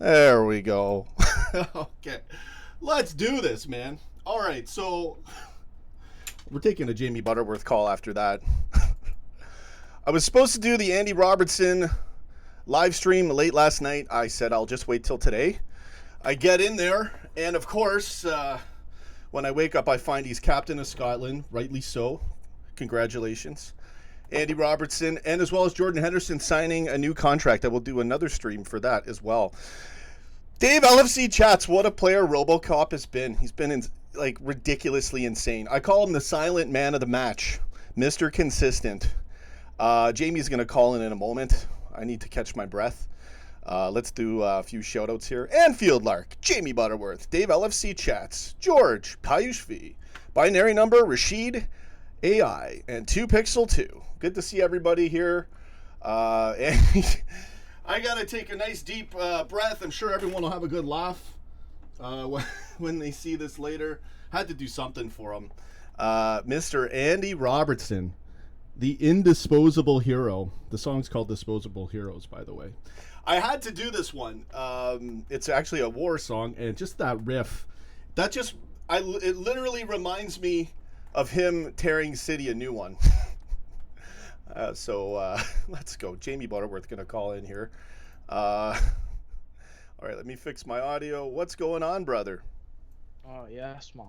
There we go. Okay. Let's do this, man. All right, so we're taking a Jamie Butterworth call after that. I was supposed to do the Andy Robertson live stream late last night. I said I'll just wait till today. I get in there, and of course, when I wake up, I find he's captain of Scotland, rightly so. Congratulations. Andy Robertson, and as well as Jordan Henderson signing a new contract. I will do another stream for that as well. Dave LFC chats, what a player RoboCop has been. He's been ridiculously insane. I call him the silent man of the match, Mr. Consistent. Jamie's going to call in a moment. I need to catch my breath. Let's do a few shout-outs here. Anfield Lark, Jamie Butterworth, Dave LFC chats, George, Payush V, Binary Number, Rashid, AI, and 2Pixel2. Good to see everybody here. And I got to take a nice deep breath. I'm sure everyone will have a good laugh when they see this later. Had to do something for them. Mr. Andy Robertson, the indisposable hero. The song's called Disposable Heroes, by the way. I had to do this one. It's actually a war song, and just that riff, it literally reminds me of him tearing City a new one. So let's go. Jamie Butterworth going to call in here. All right, let me fix my audio. What's going on, brother? Oh, yes, man.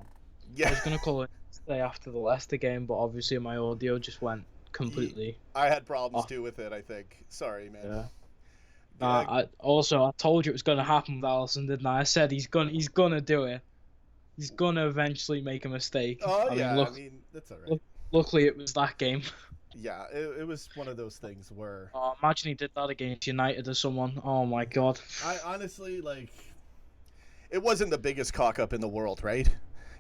Yeah. I was going to call it today after the Leicester game, but obviously my audio just went completely... I had problems too with it, I think. Sorry, man. Yeah. I told you it was going to happen with Alisson, didn't I? I said he's gonna do it. He's going to eventually make a mistake. Oh, I mean, that's all right. Luckily, it was that game. Yeah, it was one of those things where... Oh, imagine he did that against United or someone. Oh, my God. I honestly, it wasn't the biggest cock-up in the world, right?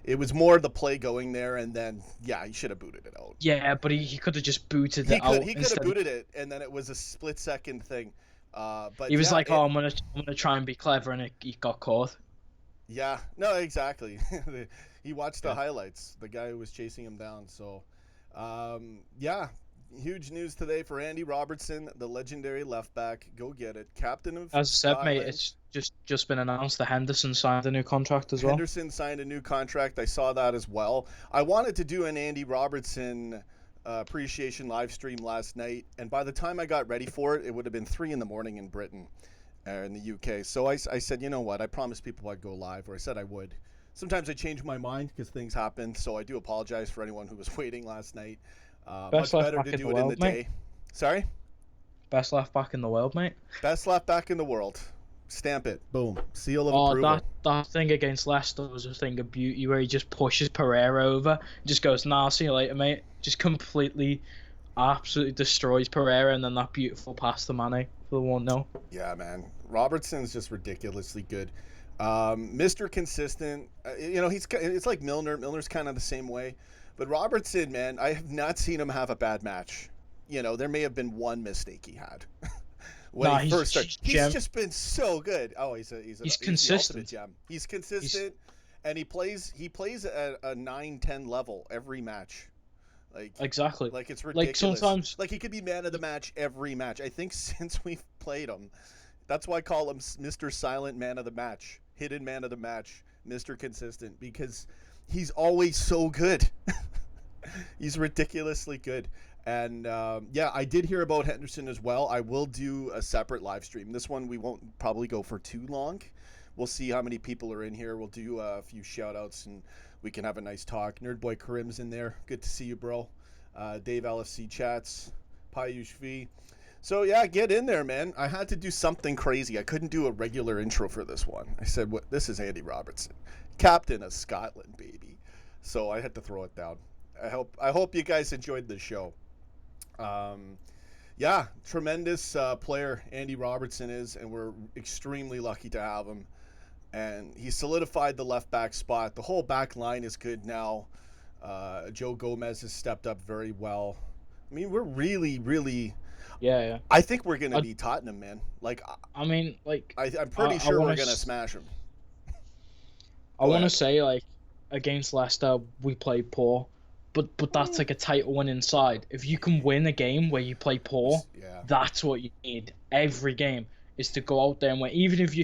It was more the play going there, and then, yeah, he should have booted it out. Yeah, but he could have just booted it out. He could have booted it, and then it was a split-second thing. But he was I'm gonna try and be clever, and he got caught. Yeah, no, exactly. He watched the highlights, the guy who was chasing him down, so... yeah, huge news today for Andy Robertson, the legendary left back. Go get it, captain of As I said, Scotland. mate, it's just been announced that Henderson signed a new contract as well. Henderson signed a new contract. I saw that as well. I wanted to do an Andy Robertson appreciation live stream last night, and by the time I got ready for it, it would have been 3 a.m. in Britain, in the UK. So I said, you know what? I promised people I'd go live, or I said I would. Sometimes I change my mind because things happen, so I do apologize for anyone who was waiting last night. Much better to do it in the day. Sorry? Best left back in the world, mate. Best left back in the world. Stamp it. Boom. Seal of approval. That thing against Leicester was a thing of beauty where he just pushes Pereira over. Just goes, nah, see you later, mate. Just completely, absolutely destroys Pereira, and then that beautiful pass to Mane for the 1-0. Yeah, man. Robertson's just ridiculously good. Mr. Consistent, it's like Milner. Milner's kind of the same way. But Robertson, man, I have not seen him have a bad match. There may have been one mistake he had. When he first started. He's just been so good. Oh, he's consistent. Gem. He's consistent, and he plays at a 9-10 level every match. Exactly. It's ridiculous. Sometimes he could be man of the match every match. I think since we've played him, that's why I call him Mr. Silent Man of the Match, Hidden Man of the Match, Mr. Consistent, because he's always so good. He's ridiculously good. And, I did hear about Henderson as well. I will do a separate live stream. This one we won't probably go for too long. We'll see how many people are in here. We'll do a few shout-outs, and we can have a nice talk. Nerdboy Karim's in there. Good to see you, bro. Dave LFC chats. Payush V. So, yeah, get in there, man. I had to do something crazy. I couldn't do a regular intro for this one. I said, this is Andy Robertson, captain of Scotland, baby. So I had to throw it down. I hope you guys enjoyed the show. Tremendous player Andy Robertson is, and we're extremely lucky to have him. And he solidified the left back spot. The whole back line is good now. Joe Gomez has stepped up very well. I mean, we're really, really... Yeah. I think we're going to be Tottenham, man. I'm pretty sure we're going to smash them. I want to say, against Leicester, we played poor. But that's a title win inside. If you can win a game where you play poor, that's what you need every game. is to go out there and win. Even if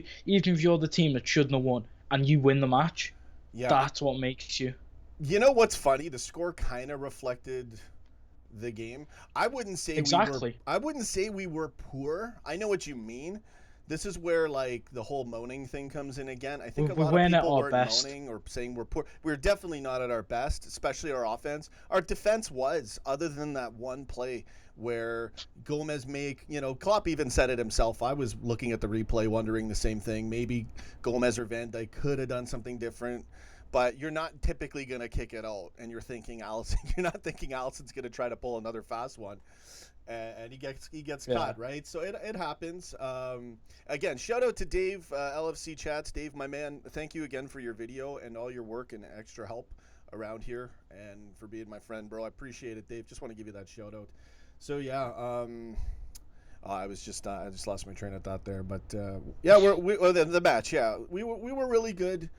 you're the team that shouldn't have won and you win the match, that's what makes you. You know what's funny? The score kind of reflected the game. I wouldn't say we were poor. I know what you mean. This is where like the whole moaning thing comes in again. I think a lot of people weren't moaning or saying we're poor. We're definitely not at our best, especially our offense. Our defense was, other than that one play where Gomez Klopp even said it himself. I was looking at the replay wondering the same thing. Maybe Gomez or Van Dijk could have done something different. But you're not typically going to kick it out, and you're not thinking Alisson's going to try to pull another fast one, and he gets caught, right? So it happens. Again, shout out to Dave, LFC Chats. Dave, my man, thank you again for your video and all your work and extra help around here, and for being my friend, bro. I appreciate it, Dave. Just want to give you that shout out. So yeah, I just lost my train of thought there, but the match, we were really good.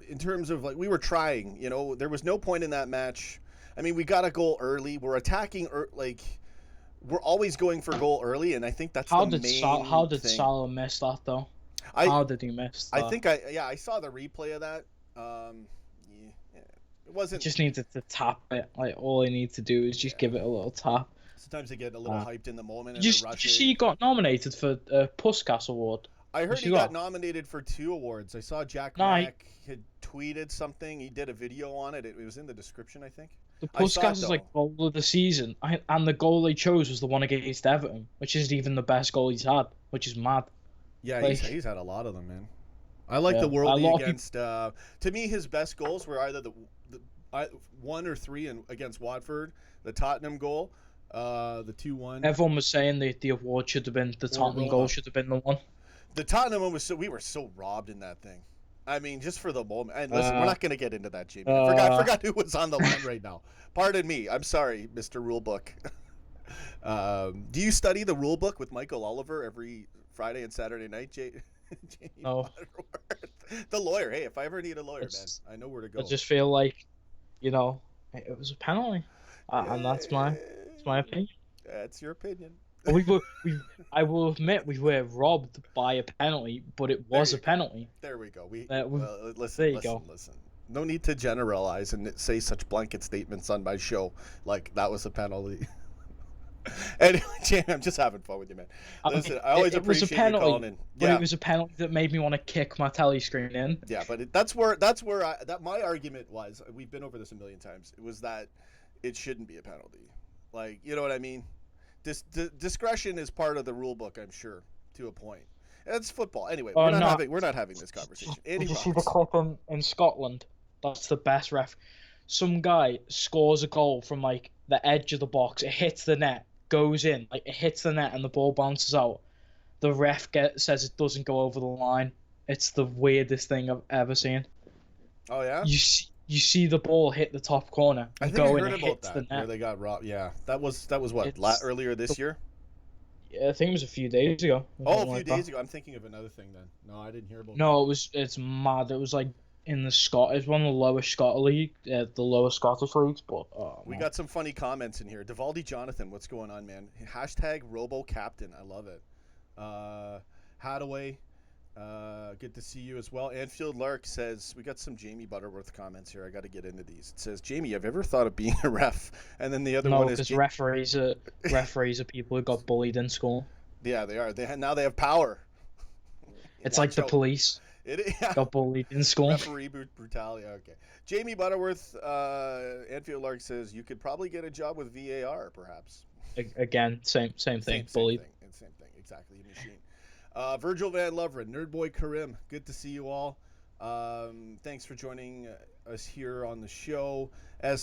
In terms of like we were trying, there was no point in that match. I mean, we got a goal early. We're attacking, we're always going for goal early, and I think that's the main thing. How did Salah miss that though? How did he miss that? I think I saw the replay of that. It wasn't. He just needed to tap it. Like all he needs to do is just give it a little tap. Sometimes they get a little hyped in the moment. Did you see he got nominated for a Puskas Award? I heard he got nominated for 2 awards. I saw Jack Mack had tweeted something. He did a video on it. It was in the description, I think. The Puskas is like goal of the season, and the goal they chose was the one against Everton, which isn't even the best goal he's had, which is mad. Yeah, like, he's had a lot of them, man. I like the worldie against. To me, his best goals were either the 1 or 3 against Watford, the Tottenham goal, the 2-1. Everyone was saying the award should have been the Tottenham goal should have been the one. The Tottenham one we were so robbed in that thing. I mean, just for the moment. And listen, we're not going to get into that, Jamie. I forgot who was on the line right now. Pardon me. I'm sorry, Mr. Rulebook. Do you study the rulebook with Michael Oliver every Friday and Saturday night, Jamie? No. The lawyer. Hey, if I ever need a lawyer, man, I know where to go. I just feel like, it was a penalty, and that's my opinion. That's your opinion. I will admit we were robbed by a penalty, but it was a penalty. There we go. Listen. No need to generalize and say such blanket statements on my show like that was a penalty. Anyway, Jamie, I'm just having fun with you, man. Listen, I always appreciate you calling in. But it was a penalty that made me want to kick my telly screen in. Yeah, but that's where my argument was. We've been over this a million times. It was that it shouldn't be a penalty. Like, you know what I mean? Discretion is part of the rule book, I'm sure, to a point. It's football. Anyway, we're not having this conversation. Did you see the clip in Scotland? That's the best ref. Some guy scores a goal from like the edge of the box. It hits the net, goes in, like it hits the net, and the ball bounces out. The ref says it doesn't go over the line. It's the weirdest thing I've ever seen. Oh yeah. You see the ball hit the top corner and go in and hits the net. Where they got robbed. Yeah, that was what earlier this year. Yeah, I think it was a few days ago. Oh, a few days ago. I'm thinking of another thing then. No, I didn't hear about. No, it's mad. It was like in the it's one of the lowest the lower Scottish leagues. But we got some funny comments in here. Divaldi Jonathan, what's going on, man? Hashtag Robo Captain. I love it. Hadaway. Good to see you as well. Anfield Lark says, we got some Jamie Butterworth comments here. I got to get into these. It says, Jamie, have you ever thought of being a ref? And then the other one is... No, because referees are people who got bullied in school. Yeah, they are. Now they have power. It's like the police. Got bullied in school. Referee brutality. Okay. Jamie Butterworth, Anfield Lark says, you could probably get a job with VAR, perhaps. Again, same thing. Bullied. Same thing. Exactly. Machine. Virgil Van Loveren, Nerdboy Karim, good to see you all. Thanks for joining us here on the show. I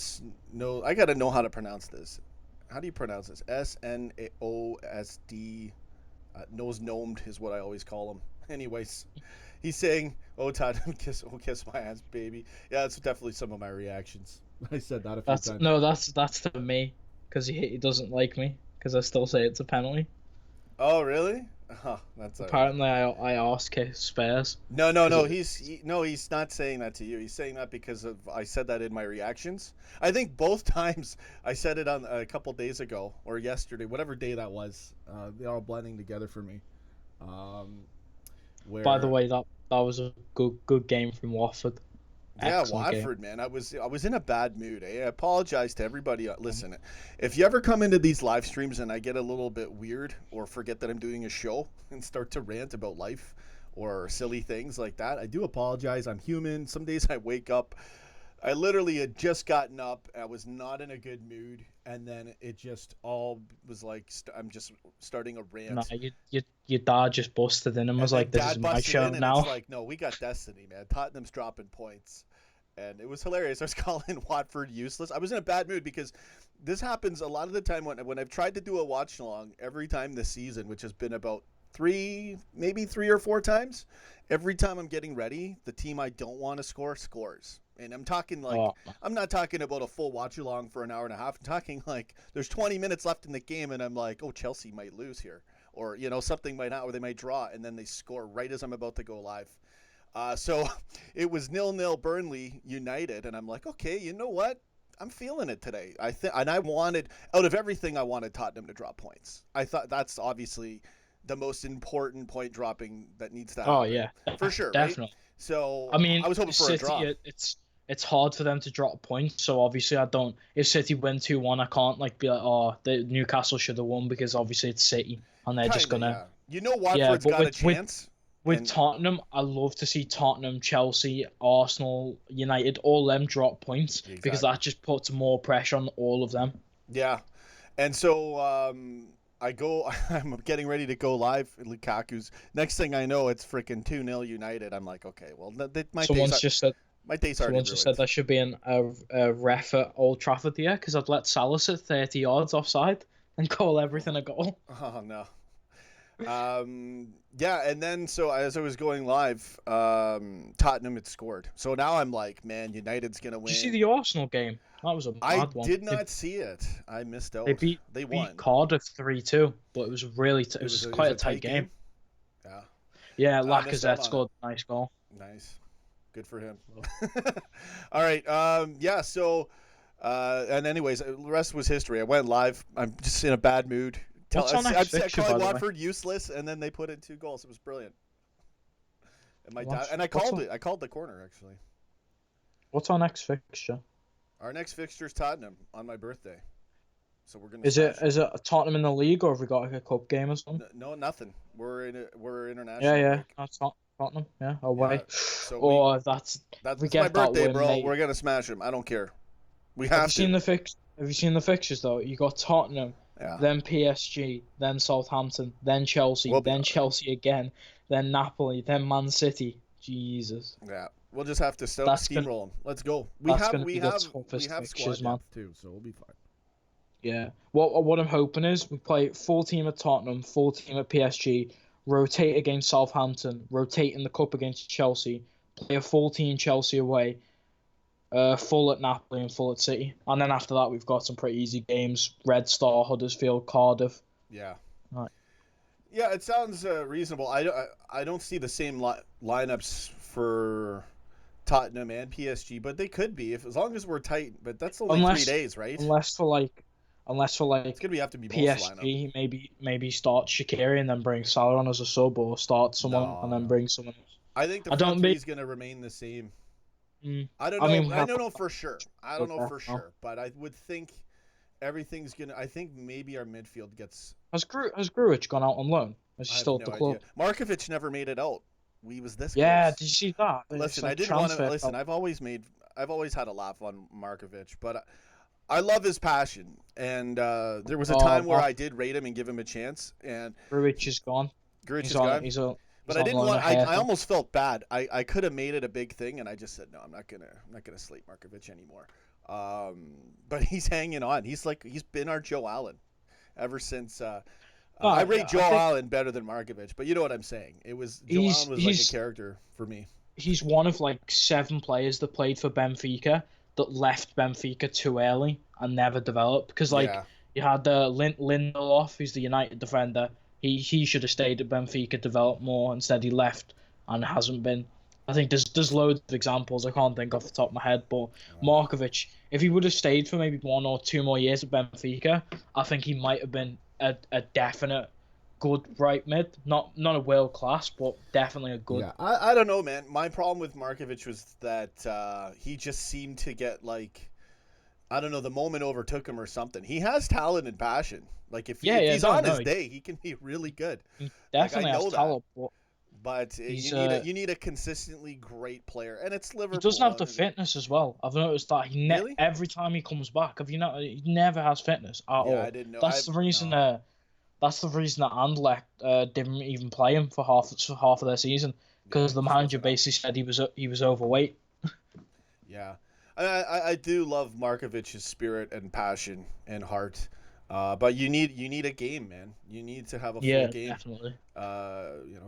gotta know how to pronounce this. How do you pronounce this? SNOSD. Nose gnomed is what I always call him. Anyways, he's saying, "Oh, Todd, kiss my ass, baby." Yeah, that's definitely some of my reactions. I said that a few times. No, that's to me because he doesn't like me because I still say it's a penalty. Oh, really? Huh, that's apparently I asked Kiss Spares. No. He's not saying that to you. He's saying that because I said that in my reactions. I think both times I said it on a couple days ago or yesterday, whatever day that was. They're all blending together for me. Where By the way, that was a good game from Watford. yeah, Excellent game. Watford, man. I was in a bad mood. I apologize to everybody. Listen, if you ever come into these live streams and I get a little bit weird or forget that I'm doing a show and start to rant about life or silly things like that, I do apologize. I'm human. Some days I wake up, I literally had just gotten up. I was not in a good mood, and then it just all was like I'm just starting a rant. Nah, your dad just busted in and was like, "This is my show now." It's like, no, we got destiny, man. Tottenham's dropping points, and it was hilarious. I was calling Watford useless. I was in a bad mood because this happens a lot of the time when I've tried to do a watch along every time this season, which has been about maybe three or four times. Every time I'm getting ready, the team I don't want to score scores. And I'm talking I'm not talking about a full watch along for an hour and a half. I'm talking like there's 20 minutes left in the game, and I'm like, oh, Chelsea might lose here, or something might not, or they might draw, and then they score right as I'm about to go live. So it was 0-0 Burnley United, and I'm like, okay, you know what? I'm feeling it today. And I wanted, out of everything, I wanted Tottenham to drop points. I thought that's obviously the most important point dropping that needs to happen. Oh yeah, for sure, definitely. Right? So I mean, I was hoping for City, a draw. It's hard for them to drop points. So obviously, I don't. If City win 2-1, I can't be like, oh, the Newcastle should have won because obviously it's City and they're just gonna. Yeah. Watford's got a chance. With Tottenham, I love to see Tottenham, Chelsea, Arsenal, United, all them drop points because that just puts more pressure on all of them. Yeah, and so I'm getting ready to go live. Lukaku's next thing I know, it's freaking 2-0 United. I'm like, okay, well, my days Someone just said there should be a ref at Old Trafford here because I'd let Salah sit 30 yards offside and call everything a goal. Oh no. Yeah, and then so as I was going live, Tottenham had scored. So now I'm like, man, United's gonna win. Did you see the Arsenal game? That was a mad one. I did not see it. I missed out. They won. Beat Cardiff 3-2, but it was really it was quite a tight game. Yeah. Yeah, Lacazette scored a nice goal. Nice. Good for him. All right. Yeah. So, and anyways, the rest was history. I went live. I'm just in a bad mood. I called Watford useless, and then they put in 2 goals. It was brilliant. And I called it. I called the corner actually. What's our next fixture? Our next fixture is Tottenham on my birthday. So we're gonna. Is it Tottenham in the league, or have we got like a cup game or something? No, nothing. We're international. Yeah. That's Tottenham. Yeah, away. Yeah, so that's my birthday, bro. We're gonna smash them. I don't care. Have you seen the fixtures though? You got Tottenham, then PSG, then Southampton, then Chelsea, then Chelsea again, then Napoli, then Man City. Jesus. Yeah, we'll just have to steamroll them. Let's go. We have squad depth too, so we'll be fine. Yeah. What I'm hoping is we play full team at Tottenham, full team at PSG, rotate against Southampton, rotate in the cup against Chelsea, play a full team Chelsea away, full at Napoli and full at City, and then after that we've got some pretty easy games: Red Star, Huddersfield, Cardiff. Yeah. Right. Yeah, it sounds reasonable. I don't see the same lineups for Tottenham and PSG, but they could be as long as we're tight. But that's only 3 days, right? Unless for it's gonna have to be PSG, maybe start Shaqiri and then bring Salah on as a sub, or start someone and then bring someone else. I think the front three is gonna remain the same. I don't know. I don't know for sure. But I would think everything's gonna. I think maybe our midfield gets. Has Grujic gone out on loan? Is he still at the club? Markovic never made it out. We was this. Yeah, close. did you see that? Listen, I didn't want to listen. I've always had a laugh on Markovic, but I love his passion. And there was a time where I did rate him and give him a chance. And Grujic is gone. Grujic is gone. But I didn't want. I almost felt bad. I could have made it a big thing, and I just said no. I'm not gonna slate Markovic anymore. But he's hanging on. He's been our Joe Allen ever since. I rate Joe Allen better than Markovic, but you know what I'm saying. Joe Allen was like a character for me. He's one of 7 players that played for Benfica that left Benfica too early and never developed. Because you had Lindelof, who's the United defender. He should have stayed at Benfica, developed more. Instead, he left and hasn't been. I think there's loads of examples. I can't think off the top of my head, but Markovic, if he would have stayed for maybe 1 or 2 more years at Benfica, I think he might have been a definite good right mid. Not a world class, but definitely a good. Yeah, I don't know, man. My problem with Markovic was that he just seemed to get like, I don't know, the moment overtook him or something. He has talent and passion. Like if he's on his day, he can be really good. He definitely I know has talent, but you need a consistently great player, and it's Liverpool. He doesn't have the fitness as well. I've noticed that Really? every time he comes back, he never has fitness at all. I didn't know. That's the reason. That's the reason that Anderlecht didn't even play him for half of their season, because the manager basically said he was overweight. Yeah, I do love Markovic's spirit and passion and heart, but you need a game, man. You need to have a full game. Definitely.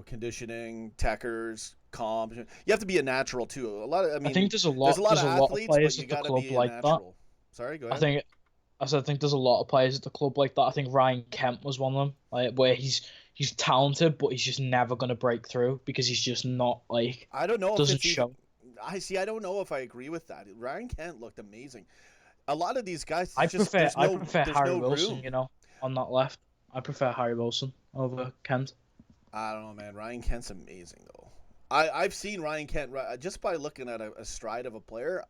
Conditioning, techers, comp. You have to be a natural too. I think there's a lot of athletes, players at the club like that. Sorry, go ahead. I think there's a lot of players at the club like that. I think Ryan Kent was one of them, like where he's talented, but he's just never gonna break through because he's just not like. I don't know. Doesn't show. I don't know if I agree with that. Ryan Kent looked amazing. A lot of these guys. I prefer Harry Wilson. On that left, I prefer Harry Wilson over Kent. I don't know, man. Ryan Kent's amazing though. I've seen Ryan Kent just by looking at a stride of a player.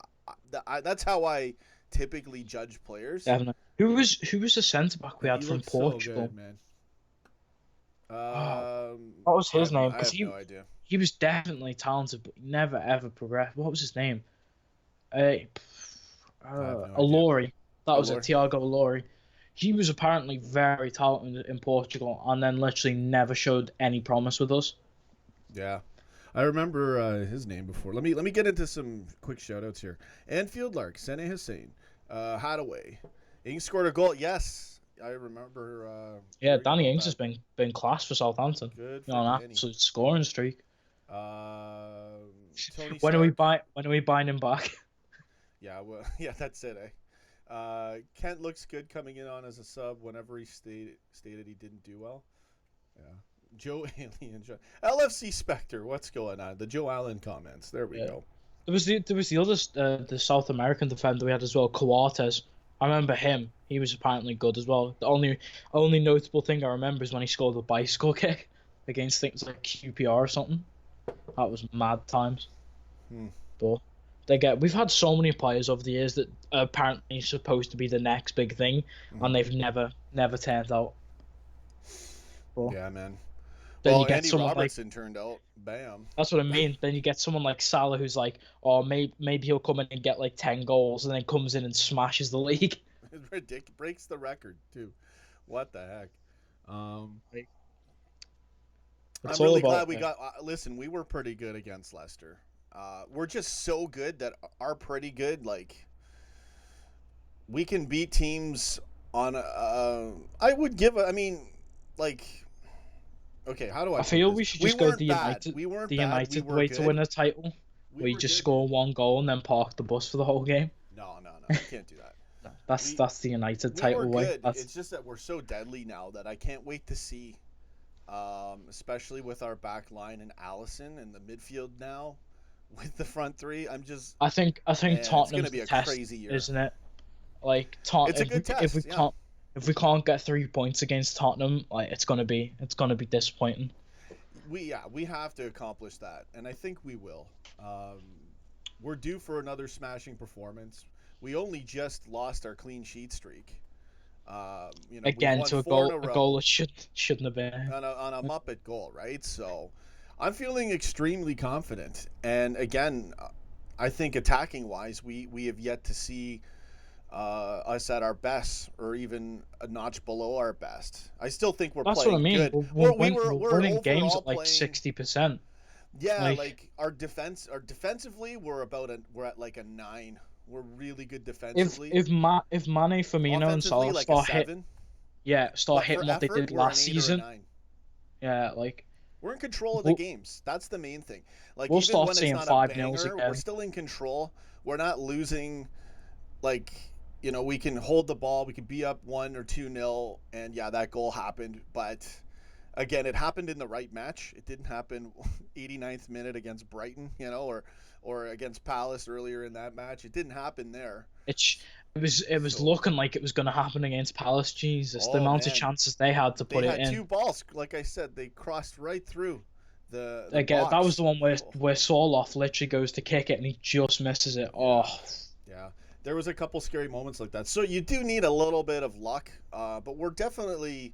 That's how I typically judge players. Definitely. Who was the centre back we had from Portugal? So good, man. What was his name? I have no idea. He was definitely talented, but he never ever progressed. What was his name? Alori. That was it. Thiago Alori. He was apparently very talented in Portugal, and then literally never showed any promise with us. Yeah. I remember his name before. Let me get into some quick shout-outs here. Anfield Lark, Sene Hussein, Hadaway. Ings scored a goal. Yes, I remember. Danny Ings has been class for Southampton. Good. On an absolute scoring streak. Tony when are we buying him back? Yeah, well, that's it. Kent looks good coming in on as a sub. Whenever he stated he didn't do well. Yeah. Joe Alien, LFC Spectre. What's going on? The Joe Allen comments. There we go. There was the other the South American defender we had as well, Coates. I remember him. He was apparently good as well. The only notable thing I remember is when he scored the bicycle kick against things like QPR or something. That was mad times. But we've had so many players over the years that are apparently supposed to be the next big thing, and they've never turned out. But, yeah, man. Then you get Andy Robertson turned out. Bam. That's what I mean. Then you get someone like Salah who's like, maybe he'll come in and get like 10 goals, and then comes in and smashes the league. It's ridiculous. Breaks the record too. What the heck? I'm really glad we got. Listen, we were pretty good against Leicester. We're just so good that our pretty good, like, we can beat teams on. I would give. Okay, how do I feel we should just go the United way to win a title. Where you just score one goal and then park the bus for the whole game. No, you can't do that. No, that's the United title way. It's just that we're so deadly now that I can't wait to see, especially with our back line and Allison and the midfield now with the front three. I think Tottenham's the test, crazy year, isn't it? Like Tottenham, it's a good test. If we can't get 3 points against Tottenham, like it's gonna be disappointing. We have to accomplish that, and I think we will. We're due for another smashing performance. We only just lost our clean sheet streak. Again, to a goal that shouldn't have been on a Muppet goal, right? So, I'm feeling extremely confident, and again, I think attacking wise, we have yet to see. Us at our best, or even a notch below our best. I still think we're playing good. We're winning games at like 60%. Yeah, like our defensively, we're at like a 9. We're really good defensively. If Mane, Firmino, and Salah start hitting what they did last season. Yeah, like we're in control of the games. That's the main thing. Like we'll even start when seeing it's not 5-0 again. We're still in control. We're not losing. Like. We can hold the ball. We can be up 1 or 2-0, and that goal happened. But again, it happened in the right match. It didn't happen 89th minute against Brighton, or against Palace earlier in that match. It didn't happen there. it was looking like it was going to happen against Palace. Jesus, the Oh, amount of man. chances they had to They put it had in. 2 balls. Like I said, they crossed right through the Again, box. that was the one where Sorloth literally goes to kick it and he just misses it. Oh, Yeah, there was a couple scary moments like that. So you do need a little bit of luck, but we're definitely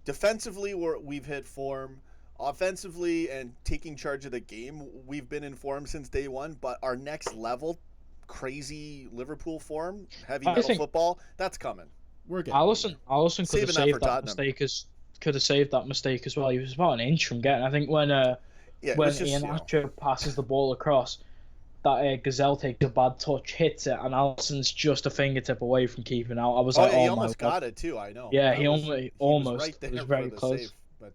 defensively we've hit form. Offensively and taking charge of the game, we've been in form since day one. But our next level, crazy Liverpool form, heavy metal football, that's coming. We're getting Allison could have Saving that for saved that Tottenham. mistake could have saved that mistake as well. He was about an inch from getting. I think when Iheanacho passes the ball across, that Gazelle takes a bad touch, hits it, and Allison's just a fingertip away from keeping out. I was like, he almost got it too. I know. Yeah, he almost was right there it was very close. save, but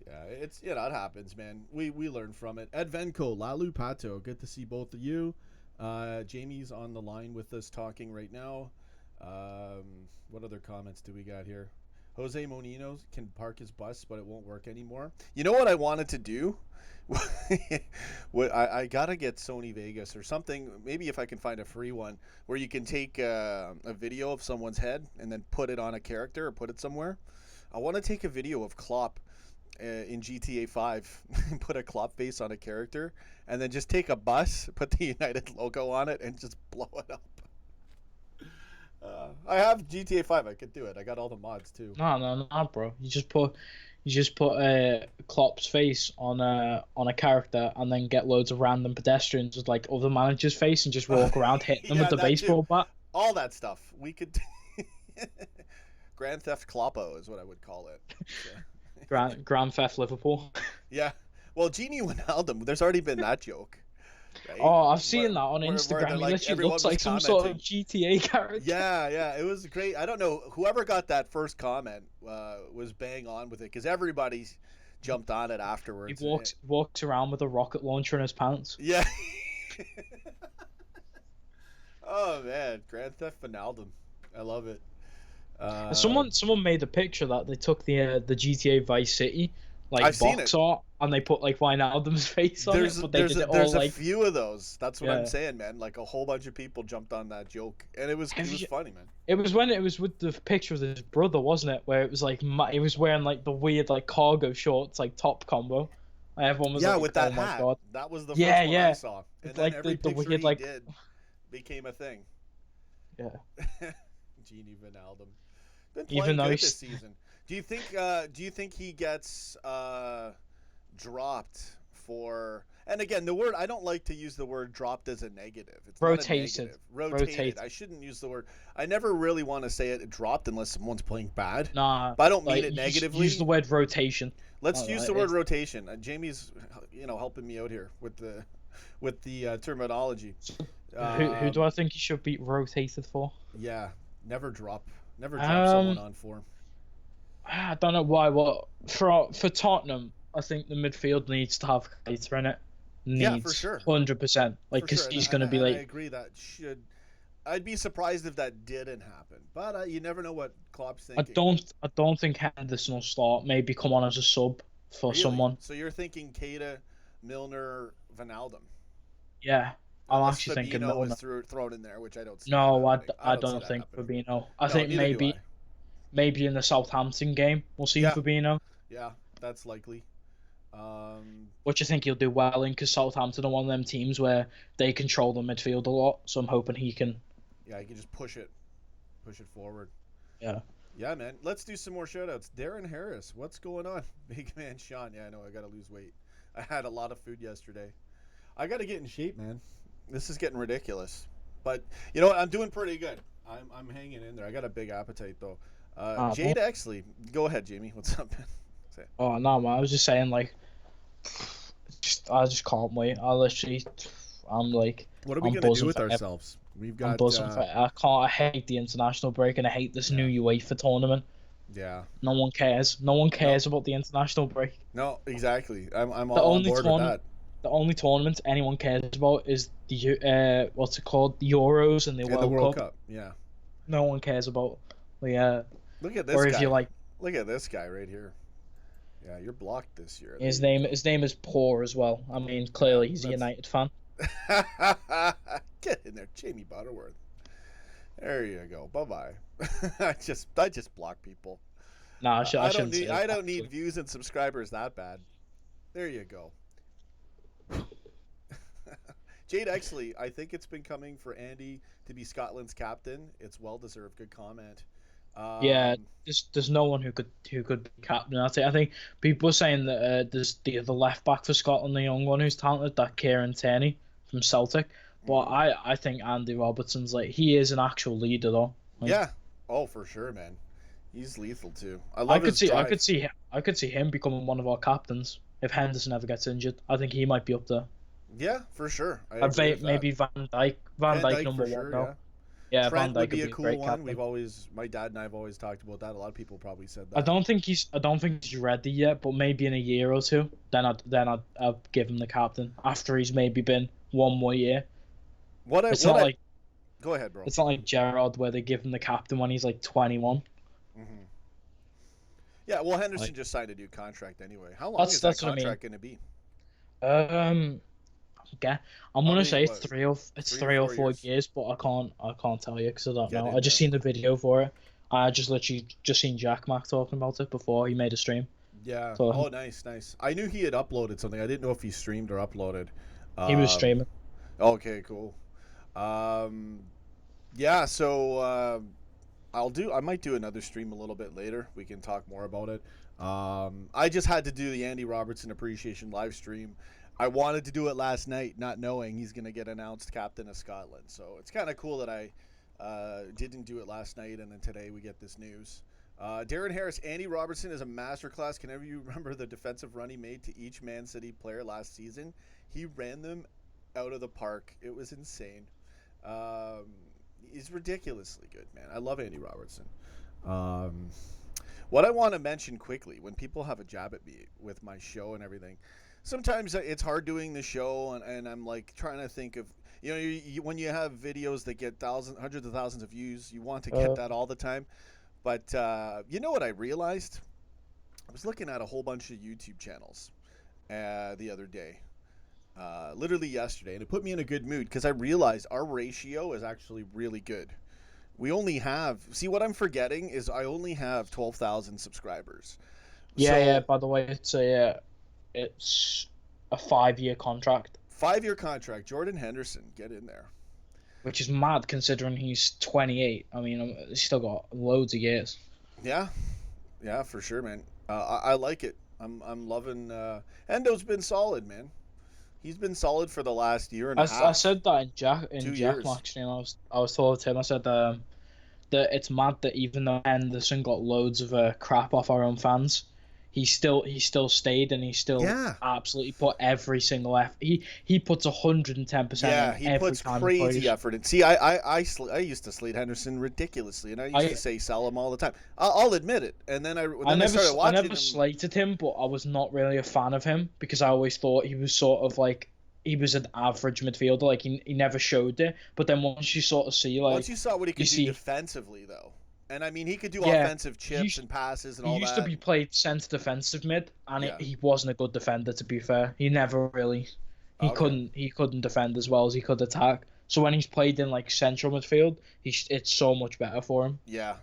yeah, it's it happens, man. We learn from it. Ed Venko, Lalu Pato, good to see both of you. Jamie's on the line with us talking right now. What other comments do we got here? Jose Monino can park his bus, but it won't work anymore. You know what I wanted to do? I gotta get Sony Vegas or something. Maybe if I can find a free one where you can take a video of someone's head and then put it on a character or put it somewhere. I want to take a video of Klopp in GTA 5 and put a Klopp face on a character, and then just take a bus, put the United logo on it, and just blow it up. I have GTA 5. I could do it. I got all the mods too. No, bro. You just put Klopp's face on a character, and then get loads of random pedestrians with like other manager's face, and just walk around hitting them with the baseball bat. All that stuff we could. Grand Theft Kloppo is what I would call it. So. Grand Theft Liverpool. Yeah. Well, Genie Wijnaldum, there's already been that joke. Right? Oh, I've seen that on Instagram. He literally looks like some sort of GTA character. Yeah, it was great. I don't know. Whoever got that first comment was bang on with it, because everybody jumped on it afterwards. He walks around with a rocket launcher in his pants. Yeah. Oh, man. Grand Theft Wijnaldum. I love it. Someone made a picture that they took the GTA Vice City box art, and they put like Wijnaldum's face on it. But there's a few of those. That's what I'm saying, man. Like a whole bunch of people jumped on that joke, and it was funny, man. It was when it was with the picture of his brother, wasn't it? Where it was like he was wearing like the weird like cargo shorts, like top combo. Everyone was with that hat. God. That was the first one I saw. And then like every the picture weird he did became a thing. Yeah. Genie Wijnaldum. Been Even playing though good this season. Do you think he gets dropped for? And again, the word, I don't like to use the word dropped as a negative. It's rotated. Rotated. I shouldn't use the word. I never really want to say it dropped unless someone's playing bad. Nah, but I don't mean it negatively. Use the word rotation. Let's use the word rotation. Jamie's, helping me out here with the terminology. Who do I think he should be rotated for? Yeah, never drop someone on form. I don't know why. For Tottenham, I think the midfield needs to have Keita in it. Yeah, for sure. 100%. Like, because he's going to be like. I agree that should. I'd be surprised if that didn't happen, but you never know what Klopp's thinking. I don't think Henderson will start. Maybe come on as a sub for someone. So you're thinking Keita, Milner, Wijnaldum? Yeah, I'm actually thinking Milner was thrown in there, which I don't see. No, I don't think Fabinho. I think maybe in the Southampton game we'll see Fabinho. Yeah, that's likely. Which I think he'll do well in, because Southampton are one of them teams where they control the midfield a lot. So I'm hoping he can. Yeah, he can just push it forward. Yeah. Yeah, man. Let's do some more shoutouts. Darren Harris, what's going on? Big man Sean. Yeah, I know. I got to lose weight. I had a lot of food yesterday. I got to get in shape, man. This is getting ridiculous. But you know what? I'm doing pretty good. I'm hanging in there. I got a big appetite though. Jade Exley, go ahead, Jamie. What's up, man? Oh no, man! I was just saying, like, I just can't wait. I'm like, what are we gonna do with ourselves? We've got. I hate the international break, and I hate this new UEFA tournament. Yeah. No one cares. No one cares about the international break. No, exactly. I'm all on board with that. The only tournament anyone cares about is the what's it called? The Euros and the World Cup. Yeah. No one cares about the Look at this or guy. If you like. Look at this guy right here. Yeah, you're blocked this year. His name is Poor as well. I mean, clearly he's a United fan. Get in there, Jamie Butterworth. There you go. Bye-bye. I just block people. Nah, I I don't shouldn't say need that, I don't need actually. views and subscribers that bad. There you go. Jade Exley, I think it's been coming for Andy to be Scotland's captain. It's well deserved. Good comment. Yeah, Um, there's no one who could be captain. I think people are saying that there's the left back for Scotland, the young one who's talented, that Kieran Tierney from Celtic. But mhm. I think Andy Robertson's like he is an actual leader though. Like Yeah. Oh, for sure, man. He's lethal too. I I love could his see I drive. could see I could see him becoming one of our captains if Henderson ever gets injured. I think he might be up there. Yeah, for sure. I I'd agree say with that. maybe Van Van Dyke Dyke number for one sure. though. Yeah. Yeah, Van Trent would Dyke would be a be a cool great one. captain. My dad and I have always talked about that. A lot of people probably said I that. don't think he's ready yet, but maybe in a year or two, I'd give him the captain after he's maybe been one more year. What I It's what not I like Go ahead, bro. it's not like Gerrard where they give him the captain when he's like 21. Hmm. Yeah, well, Henderson Like just signed a new contract anyway. How long that's is that that's what I mean. contract going to be? Um, okay, I'm How gonna many? say What? it's 3 or three or 4 four years? years, but I can't tell you because I don't Get know. in I just there. seen the video for it. I just literally just seen Jack Mack talking about it before he made a stream. Yeah. So Oh, nice, nice. I knew he had uploaded something. I didn't know if he streamed or uploaded. he was Um. streaming. Okay. Cool. Um. Yeah. So I might do another stream a little bit later. We can talk more about it. I just had to do the Andy Robertson appreciation live stream. I wanted to do it last night, not knowing he's going to get announced captain of Scotland. So it's kind of cool that I didn't do it last night, and then today we get this news. Darren Harris, Andy Robertson is a masterclass. Can ever you remember the defensive run he made to each Man City player last season? He ran them out of the park. It was insane. Um, he's ridiculously good, man. I love Andy Robertson. Um, what I want to mention quickly, when people have a jab at me with my show and everything, sometimes it's hard doing the show, and I'm like trying to think of, when you have videos that get thousands, hundreds of thousands of views, you want to get Uh, that all the time. But you know what I realized? I was looking at a whole bunch of YouTube channels the other day, literally yesterday, and it put me in a good mood because I realized our ratio is actually really good. We only have, see, what I'm forgetting is I only have 12,000 subscribers. yeah. So By the way, it's a 5-year contract, 5-year contract. Jordan Henderson, get in there. which is mad considering he's 28. I mean, he's still got loads of years. Yeah, yeah, for sure, man. I like it. I'm loving. Endo's been solid, man. He's been solid for the last year and a I half, said that in 2 Jack years. Max, I was told to him. I said that it's mad that even though Henderson got loads of crap off our own fans, he still stayed and he still Yeah, absolutely put every single effort. He puts 110% yeah, in he every puts time he crazy plays. effort in. See, I used to slate Henderson ridiculously, and I used to I say sell him all the time. I'll admit it. And then I I never started I watching never him. slated him, but I was not really a fan of him because I always thought he was sort of like he was an average midfielder. Like he never showed it, but then once you sort of see Once like you saw what he you could do see, defensively, though, and I mean, he could do yeah, offensive he chips used, and passes and he all used to that. be played centre defensive mid, and Yeah. he wasn't a good defender to be fair. He never really Okay. he couldn't defend as well as he could attack. So when he's played in like central midfield, it's so much better for him. Yeah.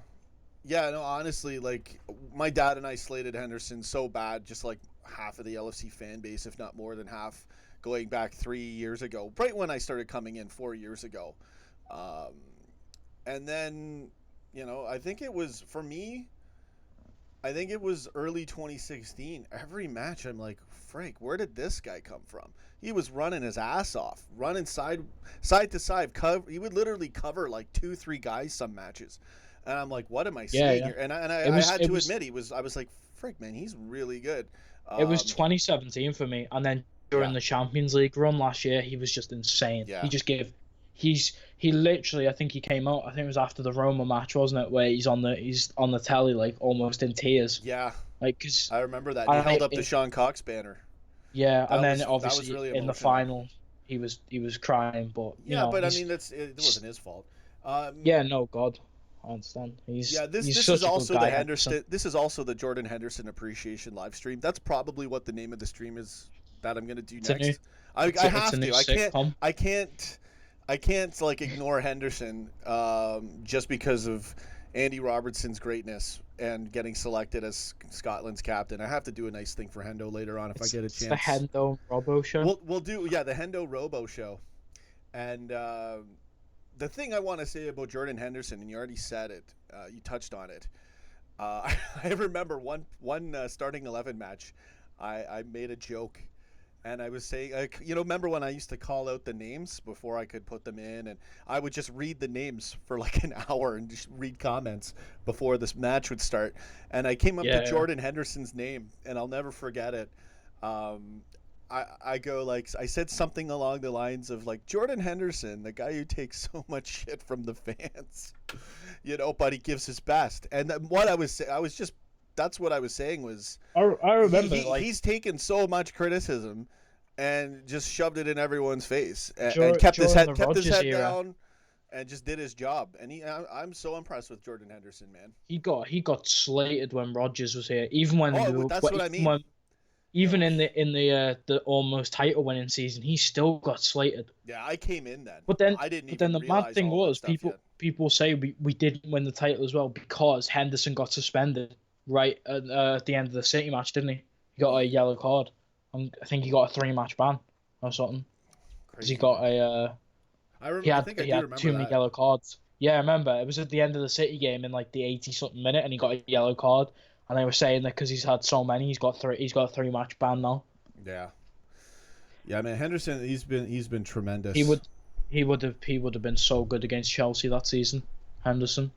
Yeah, no, honestly, like, my dad and I slated Henderson so bad, just like half of the LFC fan base, if not more than half, going back 3 years ago, right when I started coming in 4 years ago. Um, and then, I think it was, for me, I think it was early 2016. Every match, I'm like, Frank, where did this guy come from? He was running his ass off, running side to side. He would literally cover like 2, 3 guys some matches, and I'm like, what am I Yeah, seeing yeah. here? And It I was had it to was admit, I was like, Frank, man, he's really good. it was Um, 2017 for me, and then during yeah, the Champions League run last year, he was just insane. yeah, He literally, I think he came out. I think it was after the Roma match, wasn't it? Where he's on the telly like almost in tears, yeah. like because I remember that. And he I held up the it, Sean Cox banner. yeah, and then That was obviously really in the emotional. final he was crying, but Yeah, but I mean, it wasn't his fault. yeah, no, God, I understand. Yeah, He's this is such a good also guy, the Henderson. Henderson. This is also the Jordan Henderson appreciation live stream. That's probably what the name of the stream is that I'm gonna do It's a new next. I have it's a new to. sitcom. I can't. I can't like ignore Henderson just because of Andy Robertson's greatness and getting selected as Scotland's captain. I have to do a nice thing for Hendo later on if I get a chance. It's the Hendo Robo show. We'll do the Hendo Robo show. And the thing I want to say about Jordan Henderson, and you already said it, you touched on it. I remember one starting 11 match. I made a joke. And I was saying, remember when I used to call out the names before I could put them in? And I would just read the names for like an hour and just read comments before this match would start. And I came up to Jordan Henderson's name, and I'll never forget it. I go like, I said something along the lines of like, Jordan Henderson, the guy who takes so much shit from the fans, but he gives his best. And what I was that's what I was saying was, I remember he's taken so much criticism and just shoved it in everyone's face and kept his head down and just did his job. And I'm so impressed with Jordan Henderson, man. He got slated when Rodgers was here, even when that's what I mean. Even in the almost title winning season, he still got slated. Yeah, I came in then. But then I didn't. But then the mad thing was people say we didn't win the title as well because Henderson got suspended right at the end of the City match, didn't he? He got a yellow card. I think he got a 3-match ban or something. Because he got a. He had too many yellow cards. Yeah, I remember. It was at the end of the City game in like the 80-something minute, and he got a yellow card. And they were saying that because he's had so many, he's got a 3-match ban now. Yeah, man. Henderson, he's been tremendous. He would have been so good against Chelsea that season. Henderson.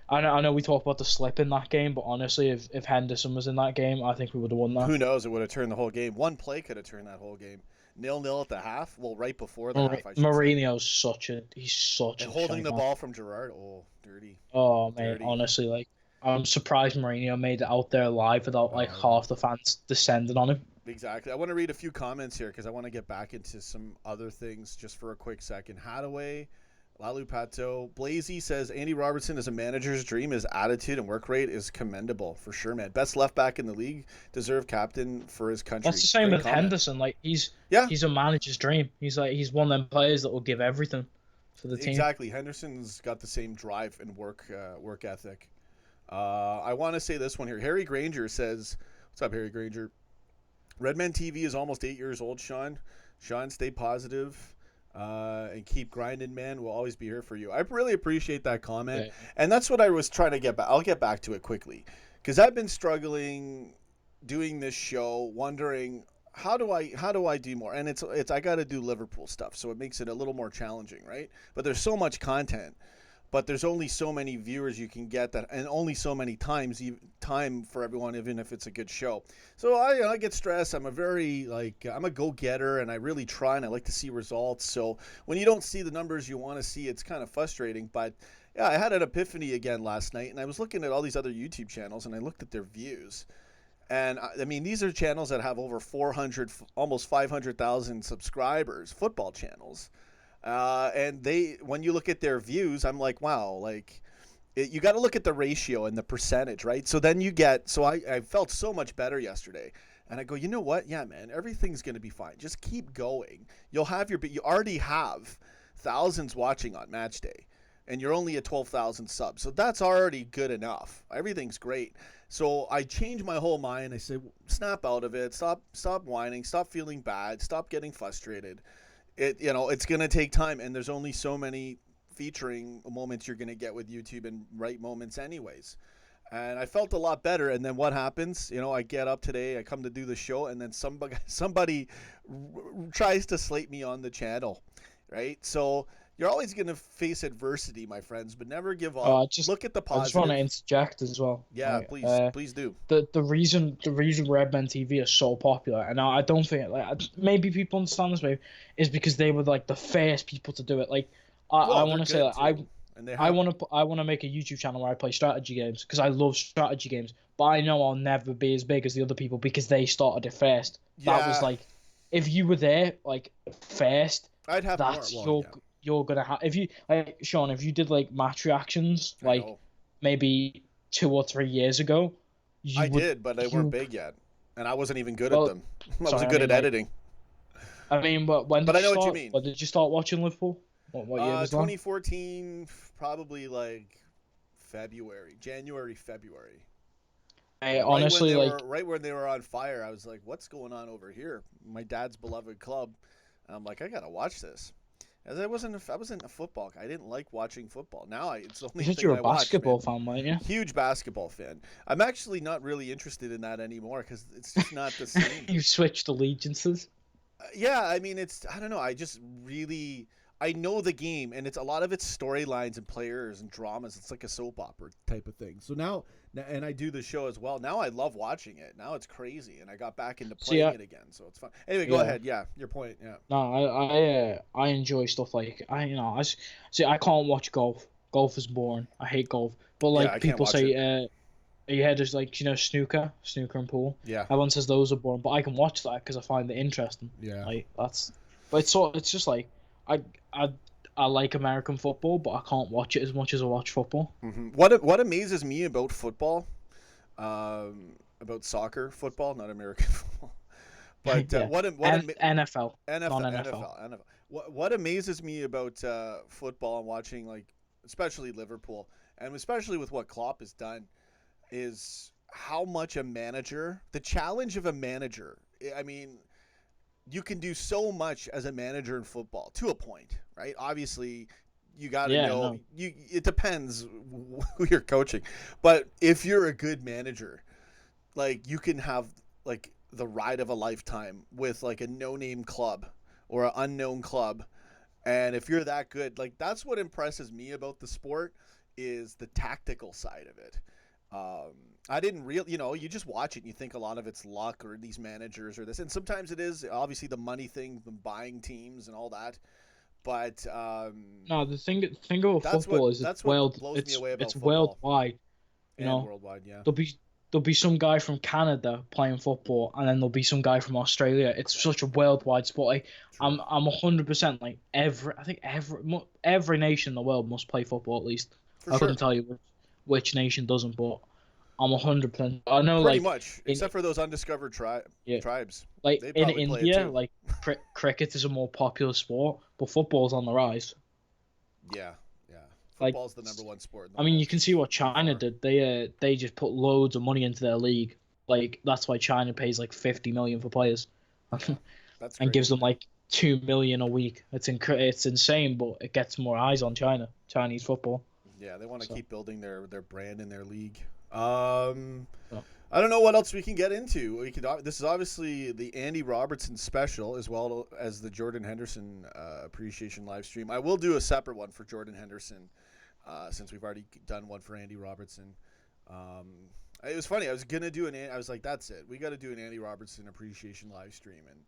I know we talk about the slip in that game, but honestly, if Henderson was in that game, I think we would have won that. Who knows? It would have turned the whole game. One play could have turned that whole game. 0-0 at the half. Well, right before the half, I should Mourinho's say. He's such a holding the ball from Gerrard. Oh, dirty. Oh man, honestly, like I'm surprised Mourinho made it out there alive without like half the fans descending on him. Exactly. I want to read a few comments here because I want to get back into some other things just for a quick second. Hadaway, Lalu Pato, Blazy says Andy Robertson is a manager's dream. His attitude and work rate is commendable for sure, man. Best left back in the league, deserved captain for his country. That's the same with Henderson. Like he's a manager's dream. He's one of them players that will give everything for the team. Exactly. Henderson's got the same drive and work ethic. I want to say this one here. Harry Granger says, "What's up, Harry Granger? Redman TV is almost 8 years old. Sean, stay positive." And keep grinding, man. We'll always be here for you. I really appreciate that comment. Yeah. And that's what I was trying to get back. I'll get back to it quickly because I've been struggling doing this show, wondering how do I do more? And it's I got to do Liverpool stuff, so it makes it a little more challenging, right? But there's so much content. But there's only so many viewers you can get that, and only so many time for everyone, even if it's a good show. So I get stressed. I'm I'm a go-getter, and I really try, and I like to see results. So when you don't see the numbers you want to see, it's kind of frustrating. But yeah, I had an epiphany again last night, and I was looking at all these other YouTube channels, and I looked at their views. And I mean, these are channels that have over 400, almost 500,000 subscribers, football channels. And when you look at their views, I'm like, wow, like you got to look at the ratio and the percentage, right? So then I felt so much better yesterday, and I go, you know what? Yeah, man, everything's going to be fine. Just keep going. You already have thousands watching on match day, and you're only at 12,000 subs. So that's already good enough. Everything's great. So I changed my whole mind. I said, snap out of it. Stop whining. Stop feeling bad. Stop getting frustrated. It's going to take time, and there's only so many featuring moments you're going to get with YouTube and right moments anyways. And I felt a lot better, and then what happens? I get up today, I come to do the show, and then somebody tries to slate me on the channel, right? So you're always going to face adversity, my friends, but never give up. Look at the positive. I just want to interject as well. Yeah, please do. The reason Redman TV is so popular, and I don't think maybe people understand this way, is because they were like the first people to do it. Like I want to say that I want to make a YouTube channel where I play strategy games because I love strategy games, but I know I'll never be as big as the other people because they started it first. Yeah. That was like, if you were there like first, I'd have more. You're gonna have if you like Sean, if you did like match reactions like maybe 2 or 3 years ago. Did, but they weren't big yet, and I wasn't even good at them. I wasn't good at editing. I mean, but when? But I know what you mean. But did you start watching Liverpool? What year was that? 2014, probably like January, February. Honestly, Right when they were on fire, I was like, "What's going on over here?" My dad's beloved club. And I'm like, I gotta watch this. As I wasn't a football guy. I didn't like watching football. Now it's the only you said thing you were I a watch. basketball fan, weren't you? Huge basketball fan. I'm actually not really interested in that anymore because it's just not the same. You switched allegiances. Yeah, I mean, I don't know. I know the game, and a lot of it's storylines and players and dramas. It's like a soap opera type of thing. So now, and I do the show as well. Now I love watching it. Now it's crazy, and I got back into playing it again, so it's fun. Anyway, go ahead. Yeah, your point. Yeah. No, I enjoy stuff like I can't watch golf. Golf is boring. I hate golf. But like people say, you heard there's like snooker and pool. Yeah. Everyone says those are boring, but I can watch that because I find it interesting. Yeah. Like that's, but it's just like I like American football, but I can't watch it as much as I watch football. Mm-hmm. What amazes me about football, about soccer, football, not American football, but NFL. NFL. What amazes me about football and watching, like, especially Liverpool, and especially with what Klopp has done, is how much the challenge of a manager. I mean, you can do so much as a manager in football to a point, right? Obviously, you got to know. No. It depends who you're coaching, but if you're a good manager, like, you can have like the ride of a lifetime with like a no-name club or an unknown club, and if you're that good, like, that's what impresses me about the sport, is the tactical side of it. I didn't really, you just watch it and you think a lot of it's luck or these managers or this, and sometimes it is obviously the money thing, the buying teams and all that. But no, the thing about football is it's worldwide. Worldwide, yeah. There'll be some guy from Canada playing football, and then there'll be some guy from Australia. It's such a worldwide sport. I'm 100% like every nation in the world must play football at least. I couldn't tell you which nation doesn't, but I'm 100%. I know, pretty much, except for those undiscovered tribes. Like in India, like cricket is a more popular sport, but football's on the rise. Yeah. Football's the number one sport. I mean, you can see what China did. They just put loads of money into their league. Like, that's why China pays like 50 million for players, and gives them like 2 million a week. It's insane, but it gets more eyes on Chinese football. Yeah, they want to keep building their brand in their league. I don't know what else we can get into. This is obviously the Andy Robertson special, as well as the Jordan Henderson appreciation live stream. I will do a separate one for Jordan Henderson, since we've already done one for Andy Robertson. It was funny. I was gonna do I was like, that's it. We got to do an Andy Robertson appreciation live stream, and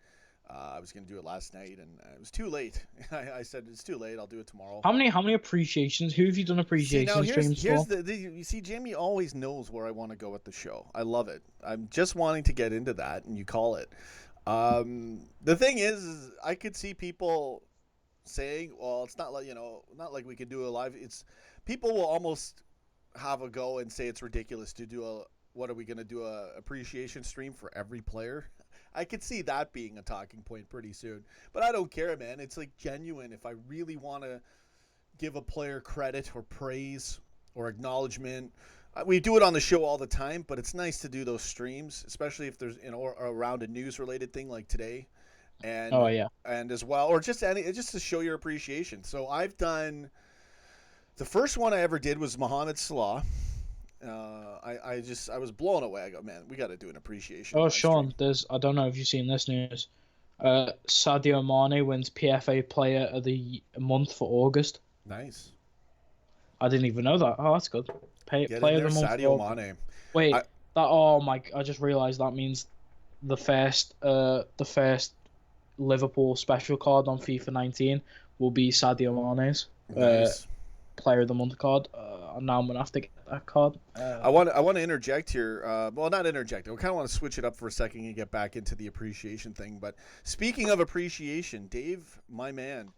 I was gonna do it last night, and it was too late. I said, it's too late. I'll do it tomorrow. How many appreciations? Who have you done appreciation streams for? You see, Jamie always knows where I want to go with the show. I love it. I'm just wanting to get into that, and you call it. The thing is I could see people saying, well, it's not like, not like we could do a live. It's people will almost have a go and say it's ridiculous to do what are we going to do, a appreciation stream for every player? I could see that being a talking point pretty soon, but I don't care, man. It's like genuine. If I really want to give a player credit or praise or acknowledgement, we do it on the show all the time, but it's nice to do those streams, especially if there's around a news related thing like today, and and as well, or just to show your appreciation. So I've done, the first one I ever did was Mohamed Salah. I was blown away. I go, man, we got to do an appreciation. Oh, Sean, I don't know if you've seen this news. Sadio Mane wins PFA Player of the Month for August. Nice. I didn't even know that. Oh, that's good. Player of the Month. Sadio Mane. Wait, I just realised that means the first Liverpool special card on FIFA 19 will be Sadio Mane's. Nice. Player of the Month card. Now I'm gonna have to get that card. I want to interject here. Well, not interject. I kind of want to switch it up for a second and get back into the appreciation thing. But speaking of appreciation, Dave, my man,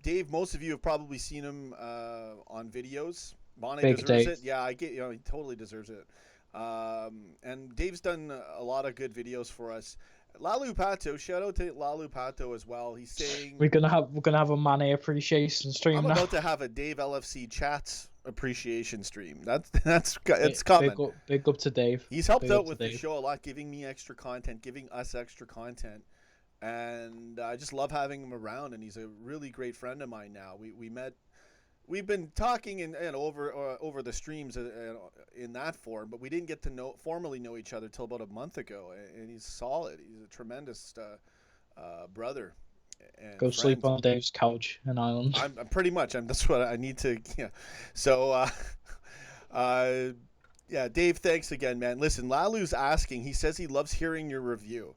Dave. Most of you have probably seen him on videos. Bonnie deserves it. Yeah, I get. He totally deserves it. And Dave's done a lot of good videos for us. Lalu Pato, shout out to Lalu Pato as well. He's saying We're gonna have a Mane appreciation stream I'm now. about to have a Dave LFC chats appreciation stream. It's coming. Big up to Dave. He's helped Big out up to with the Dave. show a lot, giving me extra content, giving us extra content, and I just love having him around. And he's a really great friend of mine now. We met. We've been talking and over the streams in that form, but we didn't get to formally know each other till about a month ago. And he's solid. He's a tremendous brother. And Go friend. sleep on Dave's couch in Ireland. I'm pretty much. That's what I need to. Yeah. So, yeah, Dave. Thanks again, man. Listen, Lalu's asking. He says he loves hearing your review,